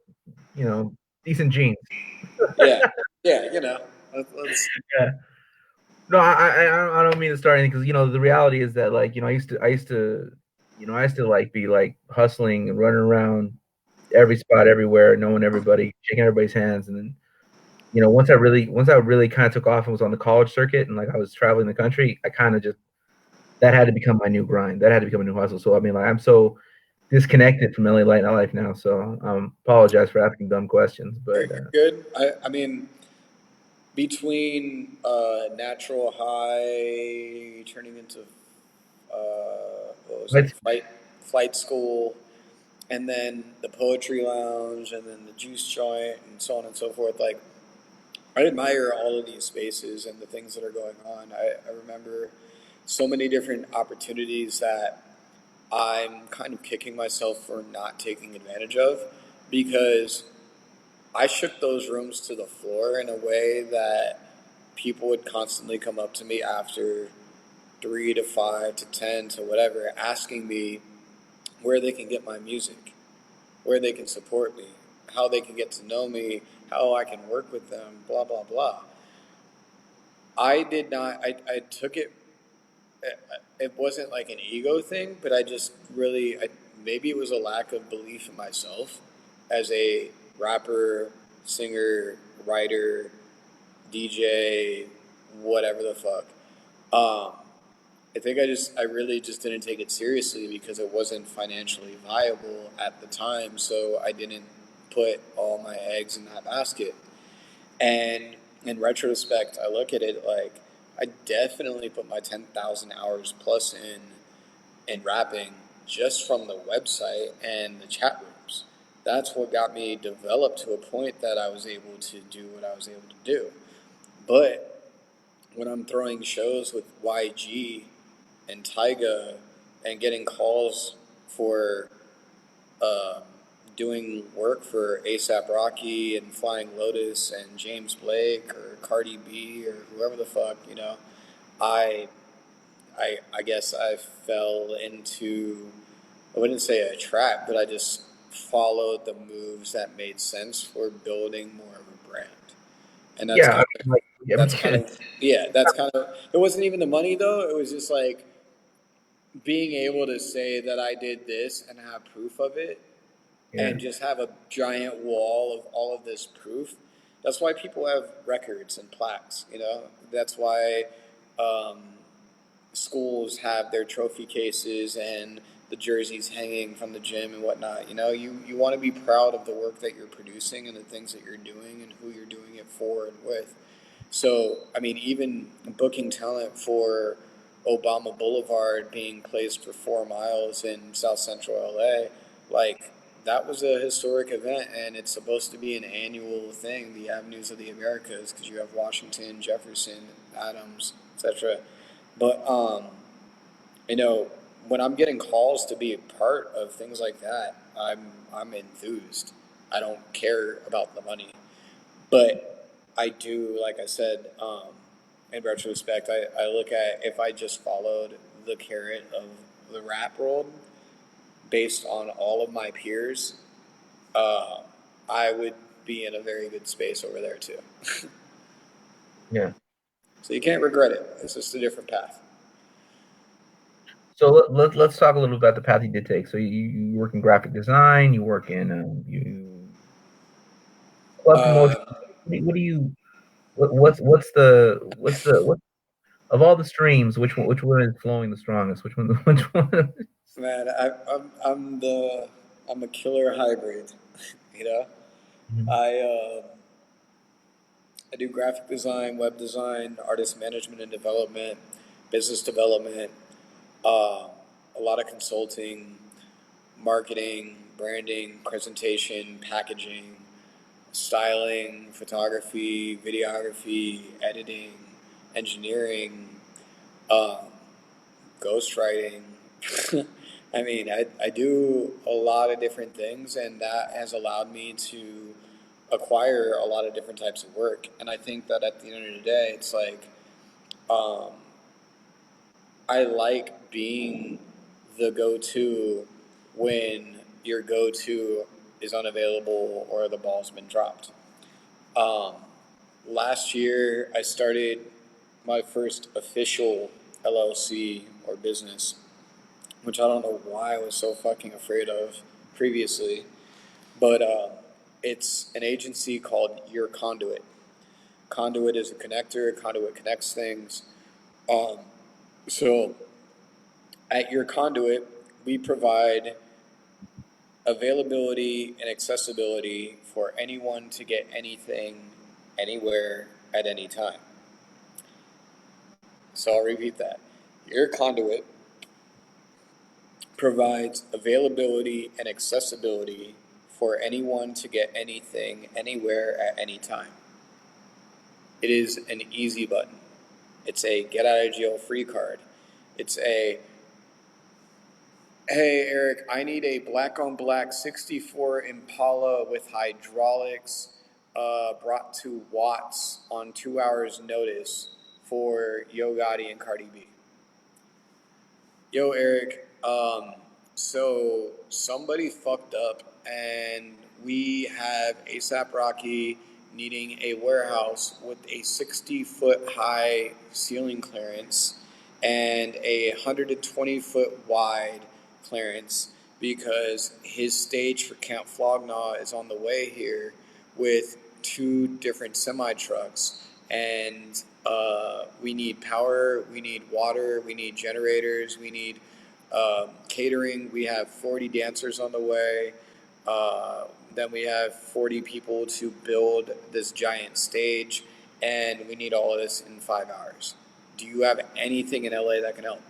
decent jeans. yeah, yeah, you know, let's, Yeah. No, I don't mean to start anything because the reality is that like I used to like be like hustling and running around every spot everywhere, knowing everybody, shaking everybody's hands, and then once I really kind of took off and was on the college circuit and like I was traveling the country, I kind of just that had to become my new grind. That had to become a new hustle. So I mean, like I'm so disconnected from LA life now. So apologize for asking dumb questions, but you're good. I mean, between natural high turning into what was it, let's flight school, and then the poetry lounge, and then the juice joint, and so on and so forth. Like I admire all of these spaces and the things that are going on. I remember so many different opportunities that I'm kind of kicking myself for not taking advantage of because I shook those rooms to the floor in a way that people would constantly come up to me after 3 to 5 to 10 to whatever, asking me where they can get my music, where they can support me. how they can get to know me, how I can work with them, blah blah blah. I did not. I took it. It wasn't like an ego thing, but I just really. Maybe it was a lack of belief in myself as a rapper, singer, writer, DJ, whatever the fuck. Um, I think I really just didn't take it seriously because it wasn't financially viable at the time. So I didn't put all my eggs in that basket. And in retrospect, I look at it like I definitely put my 10,000 hours plus in rapping just from the website and the chat rooms. That's what got me developed to a point that I was able to do what I was able to do. But when I'm throwing shows with YG and Tyga and getting calls for uh, doing work for ASAP Rocky and Flying Lotus and James Blake or Cardi B or whoever the fuck, I I guess I fell into, I wouldn't say a trap, but I just followed the moves that made sense for building more of a brand. And that's Yeah, kind I mean, like, that's kind of yeah, that's kind of it wasn't even the money though. It was just like being able to say that I did this and have proof of it yeah, and just have a giant wall of all of this proof. That's why people have records and plaques. That's why um, schools have their trophy cases and the jerseys hanging from the gym and whatnot. You want to be proud of the work that you're producing and the things that you're doing and who you're doing it for and with. So, I mean, even booking talent for Obama Boulevard being placed for 4 miles in South Central LA, like that was a historic event, and it's supposed to be an annual thing, the Avenues of the Americas, because you have Washington, Jefferson, Adams, etc. But you know, when I'm getting calls to be a part of things like that, I'm enthused. I don't care about the money, but I do, like I said, in retrospect, I look at if I just followed the carrot of the rap world based on all of my peers, uh, I would be in a very good space over there too. yeah. So you can't regret it. It's just a different path. So let's talk a little about the path you did take. So you work in graphic design, you work in you club promotion. Uh, What do you what's of all the streams, which one is flowing the strongest? Which one which one? Man, I'm a killer hybrid. You know, I I do graphic design, web design, artist management and development, business development, uh, a lot of consulting, marketing, branding, presentation, packaging, styling, photography, videography, editing, engineering, um, ghostwriting. I mean, I do a lot of different things, and that has allowed me to acquire a lot of different types of work. And I think that at the end of the day, it's like um, I like being the go to when your go to is unavailable or the ball's been dropped. Um, Last year, I started my first official LLC or business, which I don't know why I was so fucking afraid of previously, but it's an agency called Your Conduit. Conduit is a connector. Conduit connects things. Um, so at Your Conduit, we provide availability and accessibility for anyone to get anything, anywhere, at any time. So I'll repeat that. Your Conduit provides availability and accessibility for anyone to get anything, anywhere, at any time. It is an easy button. It's a get out of jail free card. It's a, hey, Eric, I need a black on black 64 Impala with hydraulics brought to Watts on 2 hours' notice for Yo Gotti and Cardi B. Yo, Eric, So somebody fucked up, and we have ASAP Rocky needing a warehouse with a 60-foot high ceiling clearance and a 120-foot wide clearance because his stage for Camp Flognaw is on the way here with two different semi trucks. And we need power, we need water, we need generators, we need catering. We have 40 dancers on the way. Then we have 40 people to build this giant stage, and we need all of this in 5 hours. Do you have anything in LA that can help?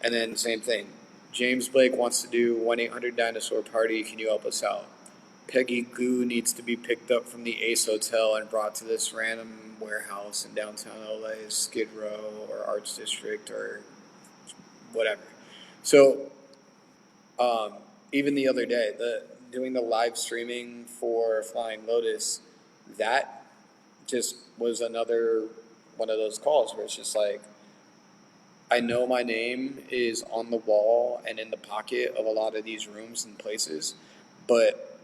And then same thing. James Blake wants to do 1-800 Dinosaur Party. Can you help us out? Peggy Goo needs to be picked up from the Ace Hotel and brought to this random warehouse in downtown LA, Skid Row or Arts District or whatever. So even the other day, doing the live streaming for Flying Lotus, that just was another one of those calls where it's just like, I know my name is on the wall and in the pocket of a lot of these rooms and places, but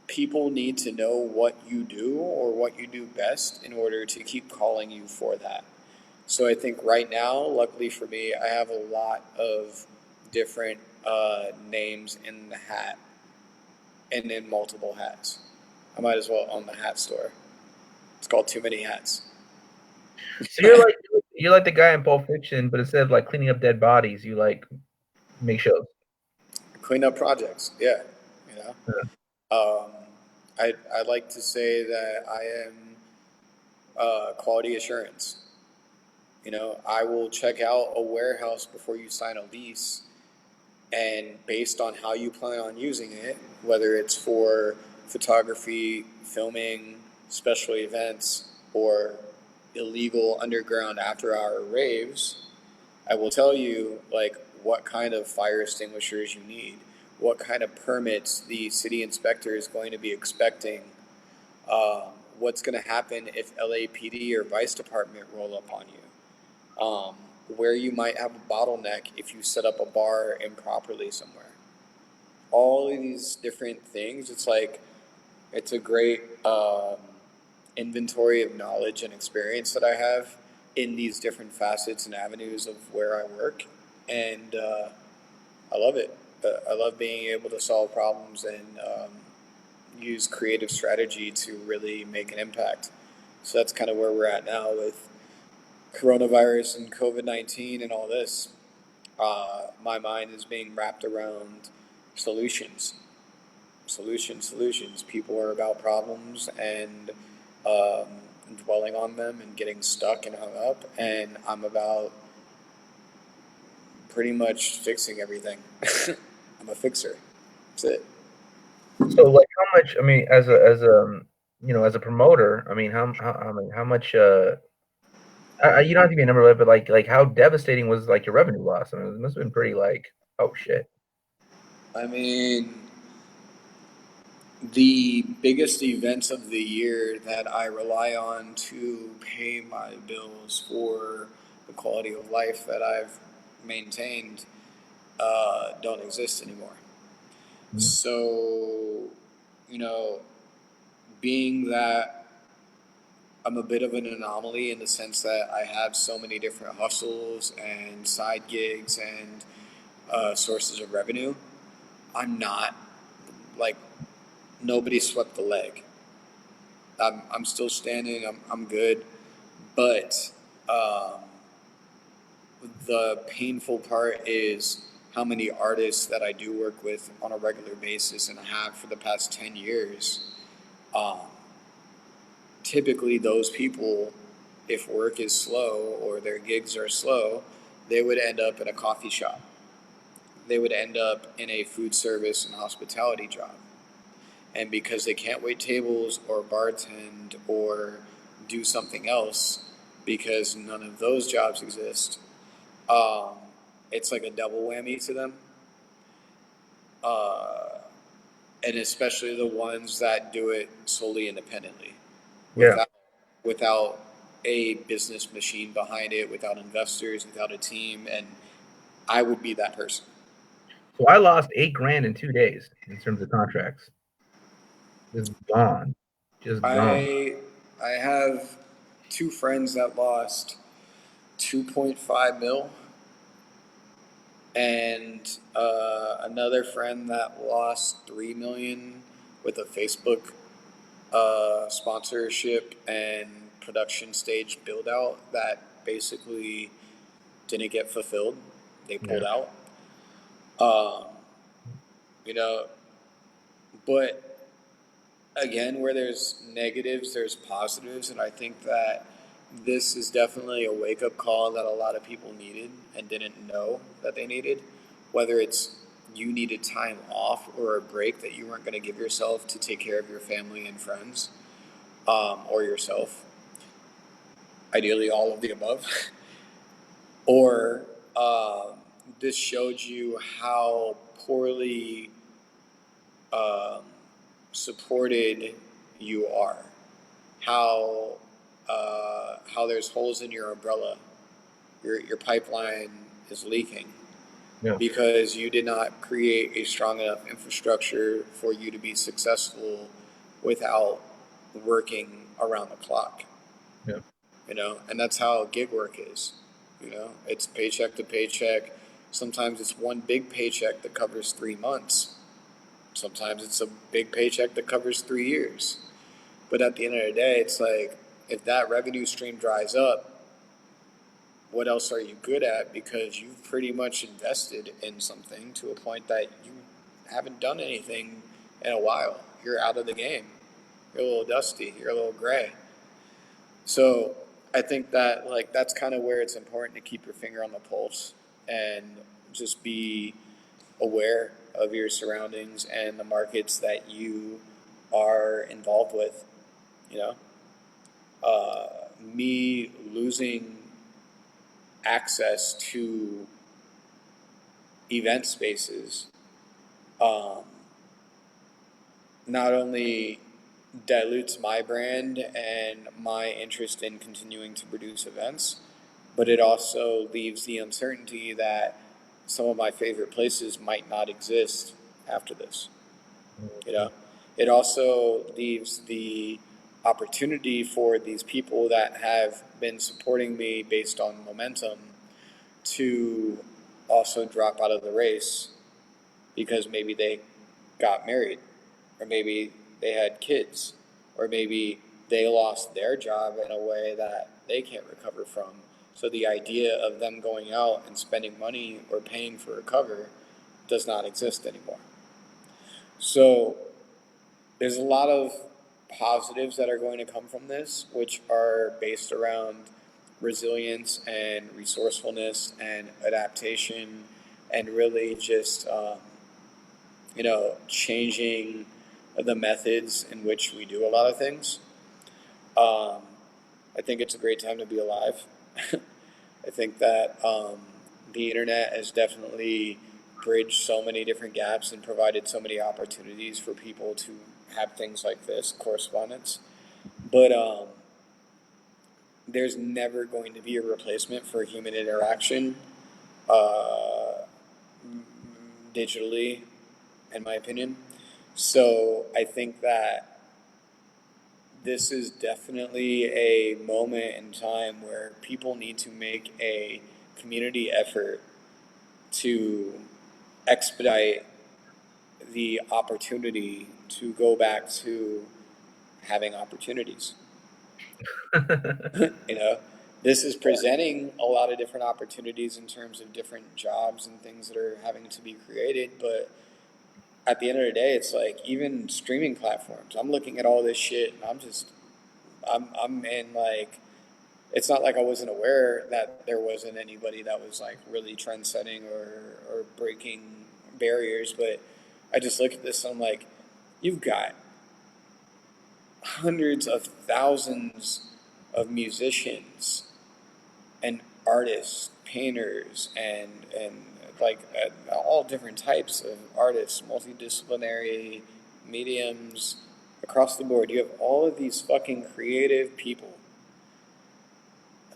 people need to know what you do or what you do best in order to keep calling you for that. So I think right now, luckily for me, I have a lot of different names in the hat and in multiple hats. I might as well own the hat store. It's called Too Many Hats. So you're like the guy in Pulp Fiction, but instead of like cleaning up dead bodies, you like make shows. Clean up projects, yeah. You know, um, I like to say that I am quality assurance. You know, I will check out a warehouse before you sign a lease, and based on how you plan on using it, whether it's for photography, filming, special events, or illegal underground after hour raves, I will tell you like what kind of fire extinguishers you need, what kind of permits the city inspector is going to be expecting, what's going to happen if LAPD or Vice Department roll up on you, where you might have a bottleneck if you set up a bar improperly somewhere. All of these different things, it's like it's a great inventory of knowledge and experience that I have in these different facets and avenues of where I work, and I love it. I love being able to solve problems and use creative strategy to really make an impact. So that's kind of where we're at now with coronavirus and COVID-19 and all this. My mind is being wrapped around solutions, solutions. People are about problems and um, dwelling on them and getting stuck and hung up, and I'm about pretty much fixing everything. I'm a fixer. That's it. So like how much? I mean, as a as a promoter, I mean how much? You don't have to be a number, but like how devastating was like your revenue loss? I mean, it must have been pretty like oh shit. I mean, the biggest events of the year that I rely on to pay my bills for the quality of life that I've maintained don't exist anymore. Mm. So, you know, being that I'm a bit of an anomaly in the sense that I have so many different hustles and side gigs and sources of revenue, I'm not like nobody swept the leg. I'm still standing. I'm good, but um, the painful part is how many artists that I do work with on a regular basis and have for the past 10 years. Um, Typically, those people, if work is slow or their gigs are slow, they would end up in a coffee shop. They would end up in a food service and hospitality job. And because they can't wait tables or bartend or do something else because none of those jobs exist, um, it's like a double whammy to them. Uh, and especially the ones that do it solely independently Yeah. without without a business machine behind it, without investors, without a team, and I would be that person. So I lost $8,000 in 2 days in terms of contracts. Just gone. Just gone. I have two friends that lost 2.5 mil, and another friend that lost 3 million with a Facebook sponsorship and production stage build out that basically didn't get fulfilled. They Yeah. pulled out. Um, you know, but again, where there's negatives, there's positives, and I think that this is definitely a wake up call that a lot of people needed and didn't know that they needed. Whether it's you needed time off or a break that you weren't going to give yourself to take care of your family and friends, or yourself, ideally all of the above, or this showed you how poorly um, supported you are, how there's holes in your umbrella, your pipeline is leaking Yeah. because you did not create a strong enough infrastructure for you to be successful without working around the clock. Yeah. And that's how gig work is. It's paycheck to paycheck. Sometimes it's one big paycheck that covers 3 months. Sometimes it's a big paycheck that covers 3 years. But at the end of the day, it's like if that revenue stream dries up, what else are you good at? Because you've pretty much invested in something to a point that you haven't done anything in a while. You're out of the game. You're a little dusty. You're a little gray. So I think that that's kind of where it's important to keep your finger on the pulse and just be aware of your surroundings and the markets that you are involved with. You know, me losing access to event spaces um, not only dilutes my brand and my interest in continuing to produce events, but it also leaves the uncertainty that some of my favorite places might not exist after this. You know, it also leaves the opportunity for these people that have been supporting me based on momentum to also drop out of the race because maybe they got married, or maybe they had kids, or maybe they lost their job in a way that they can't recover from. So the idea of them going out and spending money or paying for a cover does not exist anymore. So there's a lot of positives that are going to come from this, which are based around resilience and resourcefulness and adaptation and really just changing the methods in which we do a lot of things. Um, I think it's a great time to be alive. I think that the internet has definitely bridged so many different gaps and provided so many opportunities for people to have things like this correspondence. But there's never going to be a replacement for human interaction uh, digitally, in my opinion. So I think that this is definitely a moment in time where people need to make a community effort to expedite the opportunity to go back to having opportunities. you know, this is presenting a lot of different opportunities in terms of different jobs and things that are having to be created, but at the end of the day, it's like even streaming platforms. I'm looking at all this shit and I'm in like, it's not like I wasn't aware that there wasn't anybody that was like really trend setting or breaking barriers, but I just look at this and I'm like, you've got hundreds of thousands of musicians and artists, painters, and like all different types of artists, multidisciplinary mediums across the board. You have all of these fucking creative people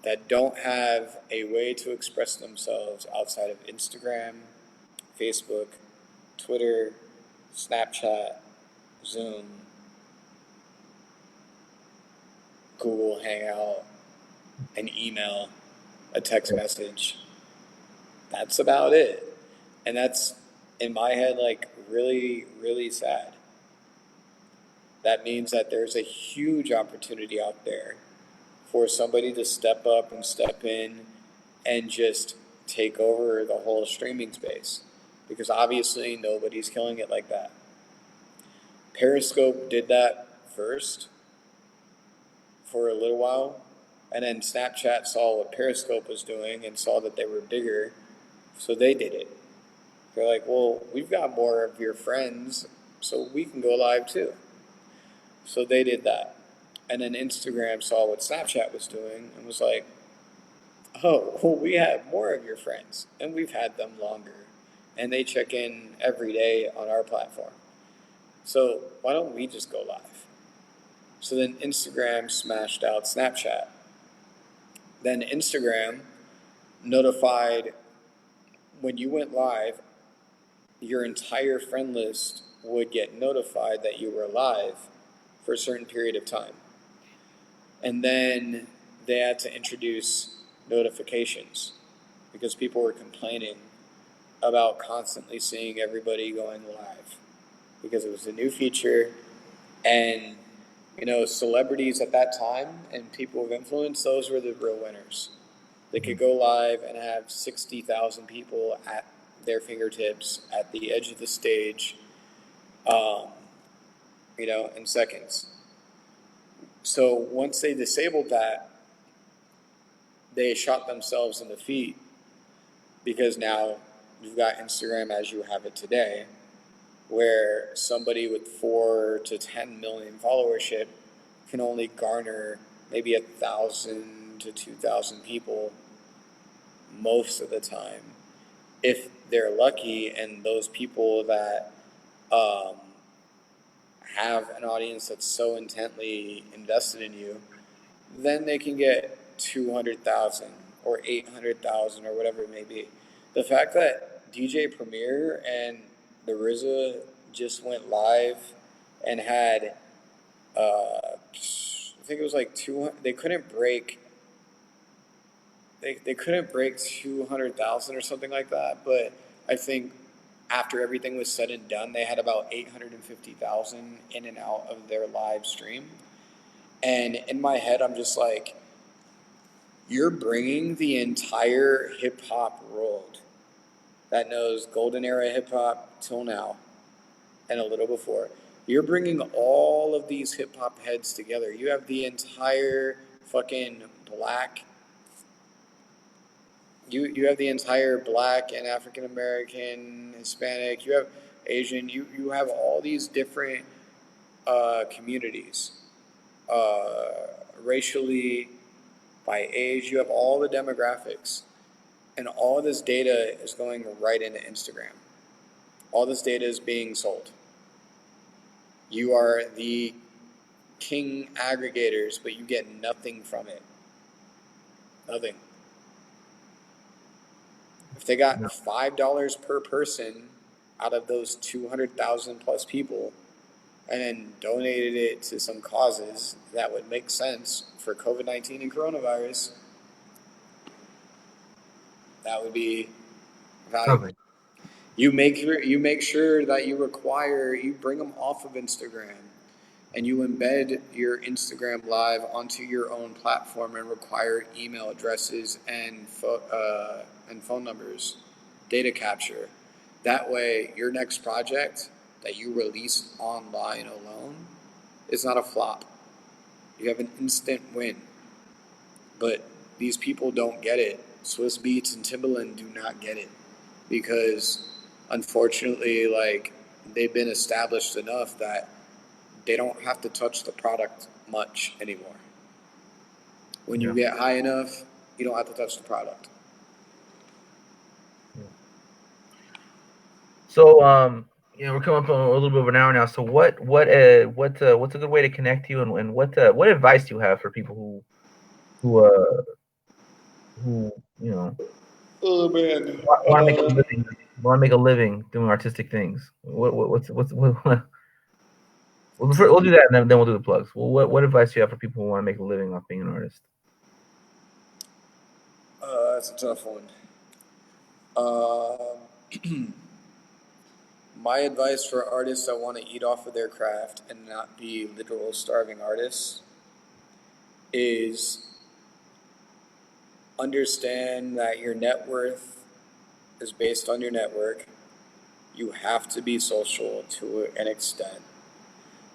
that don't have a way to express themselves outside of Instagram, Facebook. Twitter, Snapchat, Zoom, Google Hangout, an email, a text message. That's about it. And that's, in my head, like really, really sad. That means that there's a huge opportunity out there for somebody to step up and step in and just take over the whole streaming space. Because obviously nobody's killing it like that. Periscope did that first for a little while, and then Snapchat saw what Periscope was doing and saw that they were bigger, so they did it. They're like, well, we've got more of your friends, so we can go live too. So they did that. And then Instagram saw what Snapchat was doing and was like, oh, well, we have more of your friends, and we've had them longer. And they check in every day on our platform. So why don't we just go live? So then Instagram smashed out Snapchat. Then Instagram notified when you went live, your entire friend list would get notified that you were live for a certain period of time. And then they had to introduce notifications because people were complaining about constantly seeing everybody going live because it was a new feature. And celebrities at that time and people of influence, those were the real winners. They could go live and have 60,000 people at their fingertips at the edge of the stage, in seconds. So once they disabled that, they shot themselves in the feet because now you've got Instagram as you have it today, where somebody with 4 to 10 million followership can only garner maybe 1,000 to 2,000 people most of the time, if they're lucky. And those people that have an audience that's so intently invested in you, then they can get 200,000 or 800,000 or whatever it may be. The fact that DJ Premier and the RZA just went live and had, I think it was like 200. They couldn't break. They couldn't break 200,000 or something like that. But I think after everything was said and done, they had about 850,000 in and out of their live stream. And in my head, I'm just like, you're bringing the entire hip hop world that knows golden era hip hop till now and a little before. You're bringing all of these hip hop heads together. You have the entire fucking black. You have the entire black and African American, Hispanic. You have Asian. You have all these different communities, racially, by age. You have all the demographics, and all this data is going right into Instagram. All this data is being sold. You are the king aggregators, but you get nothing from it. Nothing. If they got $5 per person out of those 200,000 plus people and then donated it to some causes that would make sense for COVID-19 and coronavirus, that would be valuable. You make sure that you bring them off of Instagram and you embed your Instagram live onto your own platform and require email addresses and phone numbers, data capture. That way, your next project that you release online alone is not a flop. You have an instant win. But these people don't get it. Swiss Beats and Timbaland do not get it because, unfortunately, they've been established enough that they don't have to touch the product much anymore. When you get high enough, you don't have to touch the product. So, we're coming up on a little bit of an hour now. So, what's a good way to connect you, and what advice do you have for people who Oh man, want to make a living want to make a living doing artistic things. We'll do that, and then we'll do the plugs. Well, what advice do you have for people who want to make a living off being an artist? That's a tough one. My advice for artists that want to eat off of their craft and not be literal starving artists is understand that your net worth is based on your network. You have to be social to an extent.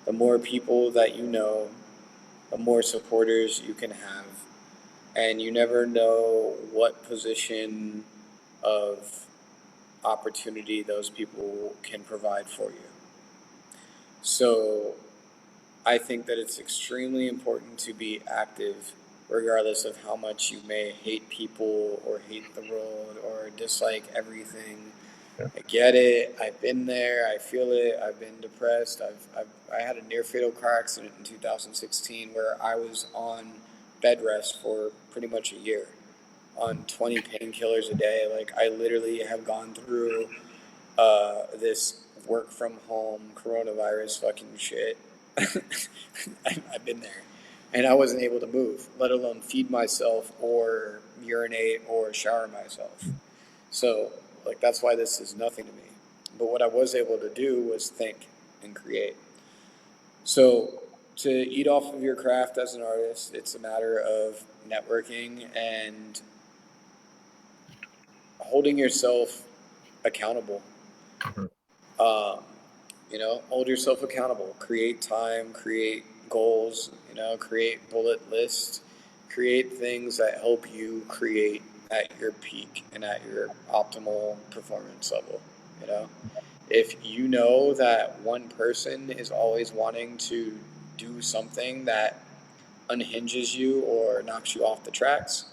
The more people that you know, the more supporters you can have. And you never know what position of opportunity those people can provide for you. So I think that it's extremely important to be active, regardless of how much you may hate people or hate the world or dislike everything. Yeah. I get it. I've been there. I feel it. I've been depressed. I had a near fatal car accident in 2016 where I was on bed rest for pretty much a year on 20 painkillers a day. Like, I literally have gone through this work from home coronavirus fucking shit. I've been there. And I wasn't able to move, let alone feed myself or urinate or shower myself. So, like, that's why this is nothing to me. But what I was able to do was think and create. So, to eat off of your craft as an artist, it's a matter of networking and holding yourself accountable. Mhm. Um, hold yourself accountable. Create time, create goals, create bullet lists, create things that help you create at your peak and at your optimal performance level. You know, if you know that one person is always wanting to do something that unhinges you or knocks you off the tracks,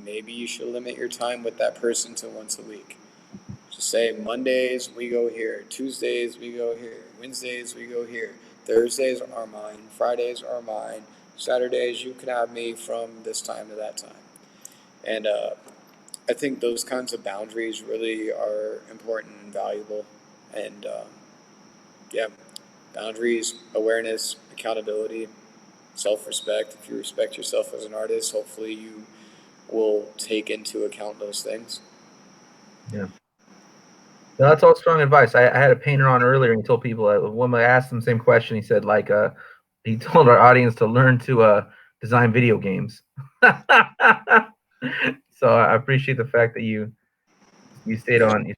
maybe you should limit your time with that person to once a week. Just say Mondays we go here, Tuesdays we go here, Wednesdays we go here, Thursdays are mine, Fridays are mine, Saturdays you can have me from this time to that time. And I think those kinds of boundaries really are important and valuable. And yeah, boundaries, awareness, accountability, self respect. If you respect yourself as an artist, hopefully you will take into account those things. Yeah. No, that's all strong advice. I had a painter on earlier, and he told people when I asked him the same question, he said he told our audience to learn to design video games. So I appreciate the fact that you stayed Yeah. on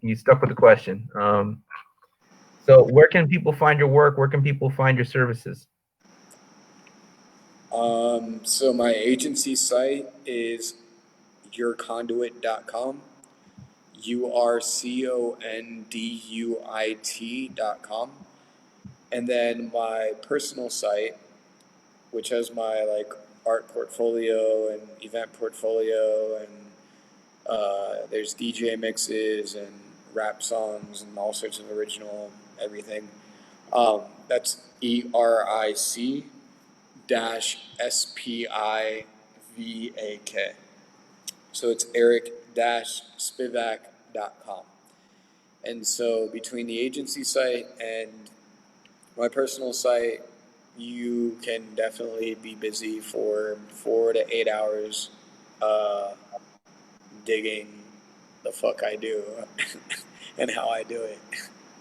you stuck with the question. So where can people find your work? Where can people find your services? So my agency site is yourconduit.com, URCONDUIT.com. And then my personal site, which has my like art portfolio and event portfolio, and there's DJ mixes and rap songs and all sorts of original everything. That's ERIC dash SPIVAK. So it's Eric dash Spivak.com. And so between the agency site and my personal site, you can definitely be busy for 4 to 8 hours digging the fuck I do and how I do it.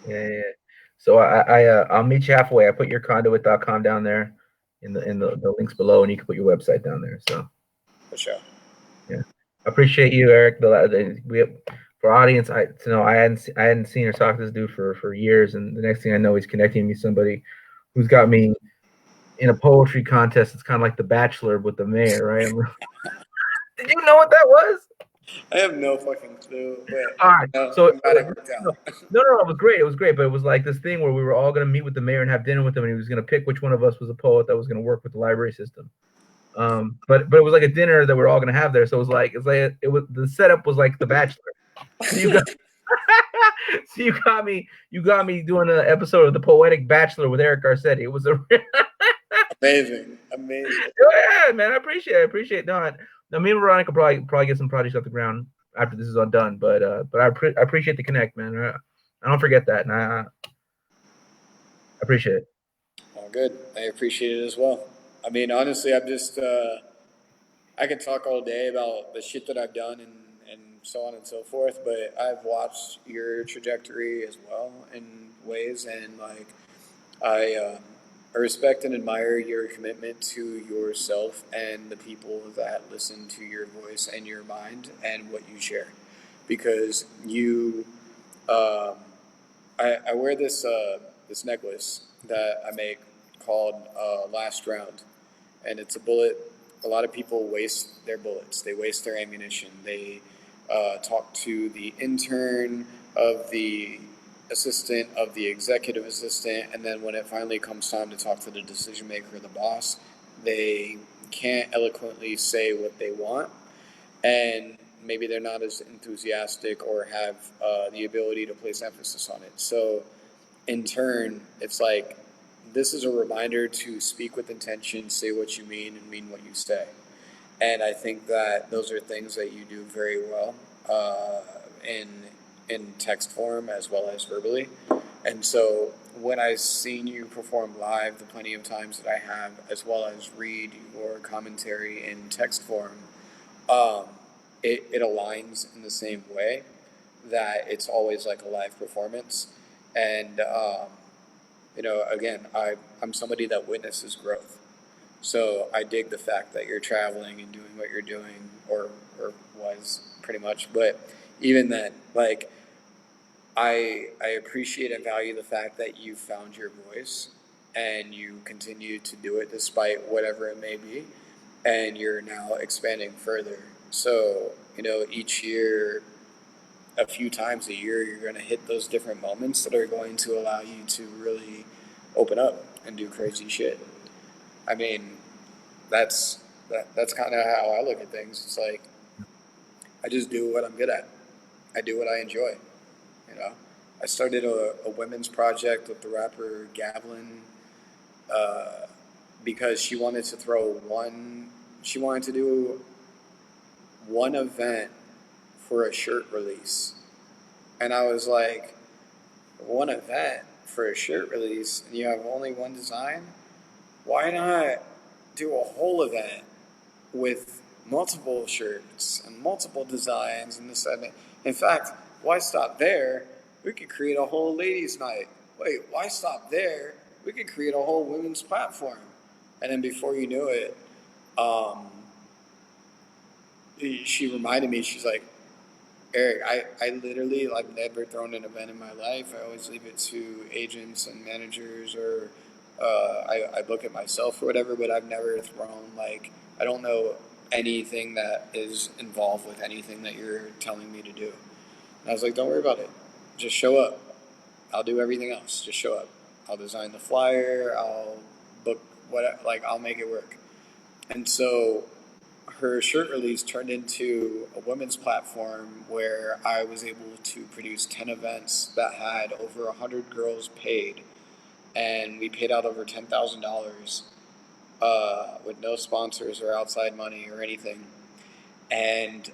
Yeah. So I'll meet you halfway. I put yourconduit.com down there in the links below, and you can put your website down there. So For sure. yeah, I appreciate you, Eric. For audience, I hadn't seen or talked to this dude for years, and the next thing I know, he's connecting me to somebody who's got me in a poetry contest. It's kind of like The Bachelor with the mayor, right? Did you know what that was? I have no fucking clue, but All right. So I'm glad it worked no, out. no, it was great. It was great, but it was like this thing where we were all going to meet with the mayor and have dinner with him, and he was going to pick which one of us was a poet that was going to work with the library system. But it was like a dinner that we're all going to have there. So it was the setup was like The Bachelor. So you got so you got me doing an episode of The Poetic Bachelor with Eric Garcetti. It was a Amazing. Amazing. yeah, man. I appreciate it. No, now me and Veronica probably get some projects off the ground after this is all done. But I appreciate the connect, man. I don't forget that, and I appreciate it. All good. I appreciate it as well. I mean, honestly, I'm just I could talk all day about the shit that I've done and so on and so forth, but I've watched your trajectory as well in ways, and like I I respect and admire your commitment to yourself and the people that listen to your voice and your mind and what you share, because you um, I wear this necklace that I make called Last Round, and it's a bullet. A lot of people waste their bullets. They waste their ammunition. They talk to the intern of the assistant of the executive assistant, and then when it finally comes time to talk to the decision maker, the boss, they can't eloquently say what they want, and maybe they're not as enthusiastic or have the ability to place emphasis on it. So, in turn, it's like this is a reminder to speak with intention, say what you mean, and mean what you say. And I think that those are things that you do very well in text form as well as verbally. And so when I've seen you perform live the plenty of times that I have, as well as read your commentary in text form, um, it aligns in the same way that it's always like a live performance. And, again, I'm somebody that witnesses growth. So I dig the fact that you're traveling and doing what you're doing, or was pretty much. But even then, like, I appreciate and value the fact that you found your voice and you continue to do it despite whatever it may be, and you're now expanding further. So, each year, a few times a year, you're going to hit those different moments that are going to allow you to really open up and do crazy shit. I mean, that's kind of how I look at things. It's like I just do what I'm good at. I do what I enjoy. You know, I started a women's project with the rapper Gavlin uh, because she wanted to throw one. She wanted to do one event for a shirt release, and I was like, one event for a shirt release, and you have only one design. Why not do a whole event with multiple shirts and multiple designs and this and that? In fact, why stop there? We could create a whole ladies' night. Wait, why stop there? We could create a whole women's platform. And then before you knew it, um, she reminded me, she's like, Eric, I literally, I've never thrown an event in my life. I always leave it to agents and managers, or I book it myself or whatever, but I've never thrown, like, I don't know anything that is involved with anything that you're telling me to do. And I was like, don't worry about it. Just show up. I'll do everything else. Just show up. I'll design the flyer. I'll book I'll make it work. And so her shirt release turned into a women's platform where I was able to produce 10 events that had over 100 girls paid. And we paid out over $10,000 with no sponsors or outside money or anything. And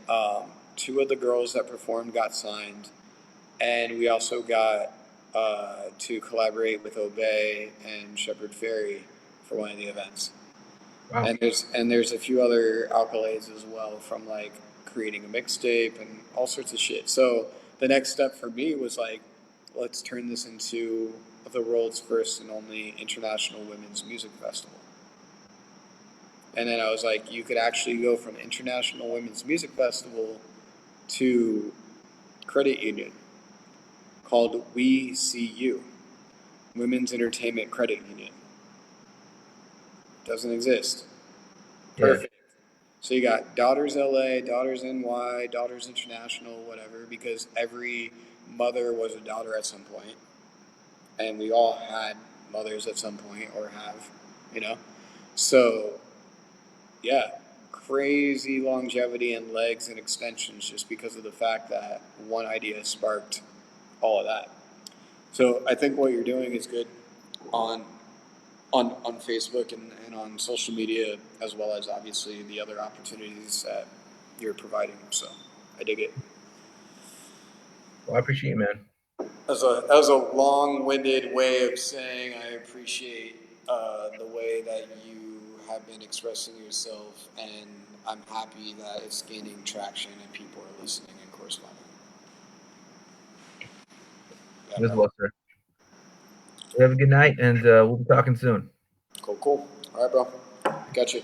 two of the girls that performed got signed. And we also got to collaborate with Obey and Shepard Fairey for one of the events. Wow. And there's a few other accolades as well, from like creating a mixtape and all sorts of shit. So the next step for me was like, let's turn this into the world's first and only international women's music festival. And then I was like, you could actually go from International Women's Music Festival to credit union called We See You, Women's Entertainment Credit Union. Doesn't exist. Yeah. Perfect. So you got Daughters LA, Daughters NY, Daughters International, whatever, because every mother was a daughter at some point, and we all had mothers at some point or have, you know. So yeah, crazy longevity and legs and extensions just because of the fact that one idea sparked all of that. So I think what you're doing is good on on Facebook and on social media, as well as obviously the other opportunities that you're providing. So I dig it. Well, I appreciate you, man. That was a long-winded way of saying I appreciate the way that you have been expressing yourself, and I'm happy that it's gaining traction and people are listening and corresponding. Yeah, You as bro. well, sir. You have a good night, and we'll be talking soon. Cool, cool. All right, bro. Got you.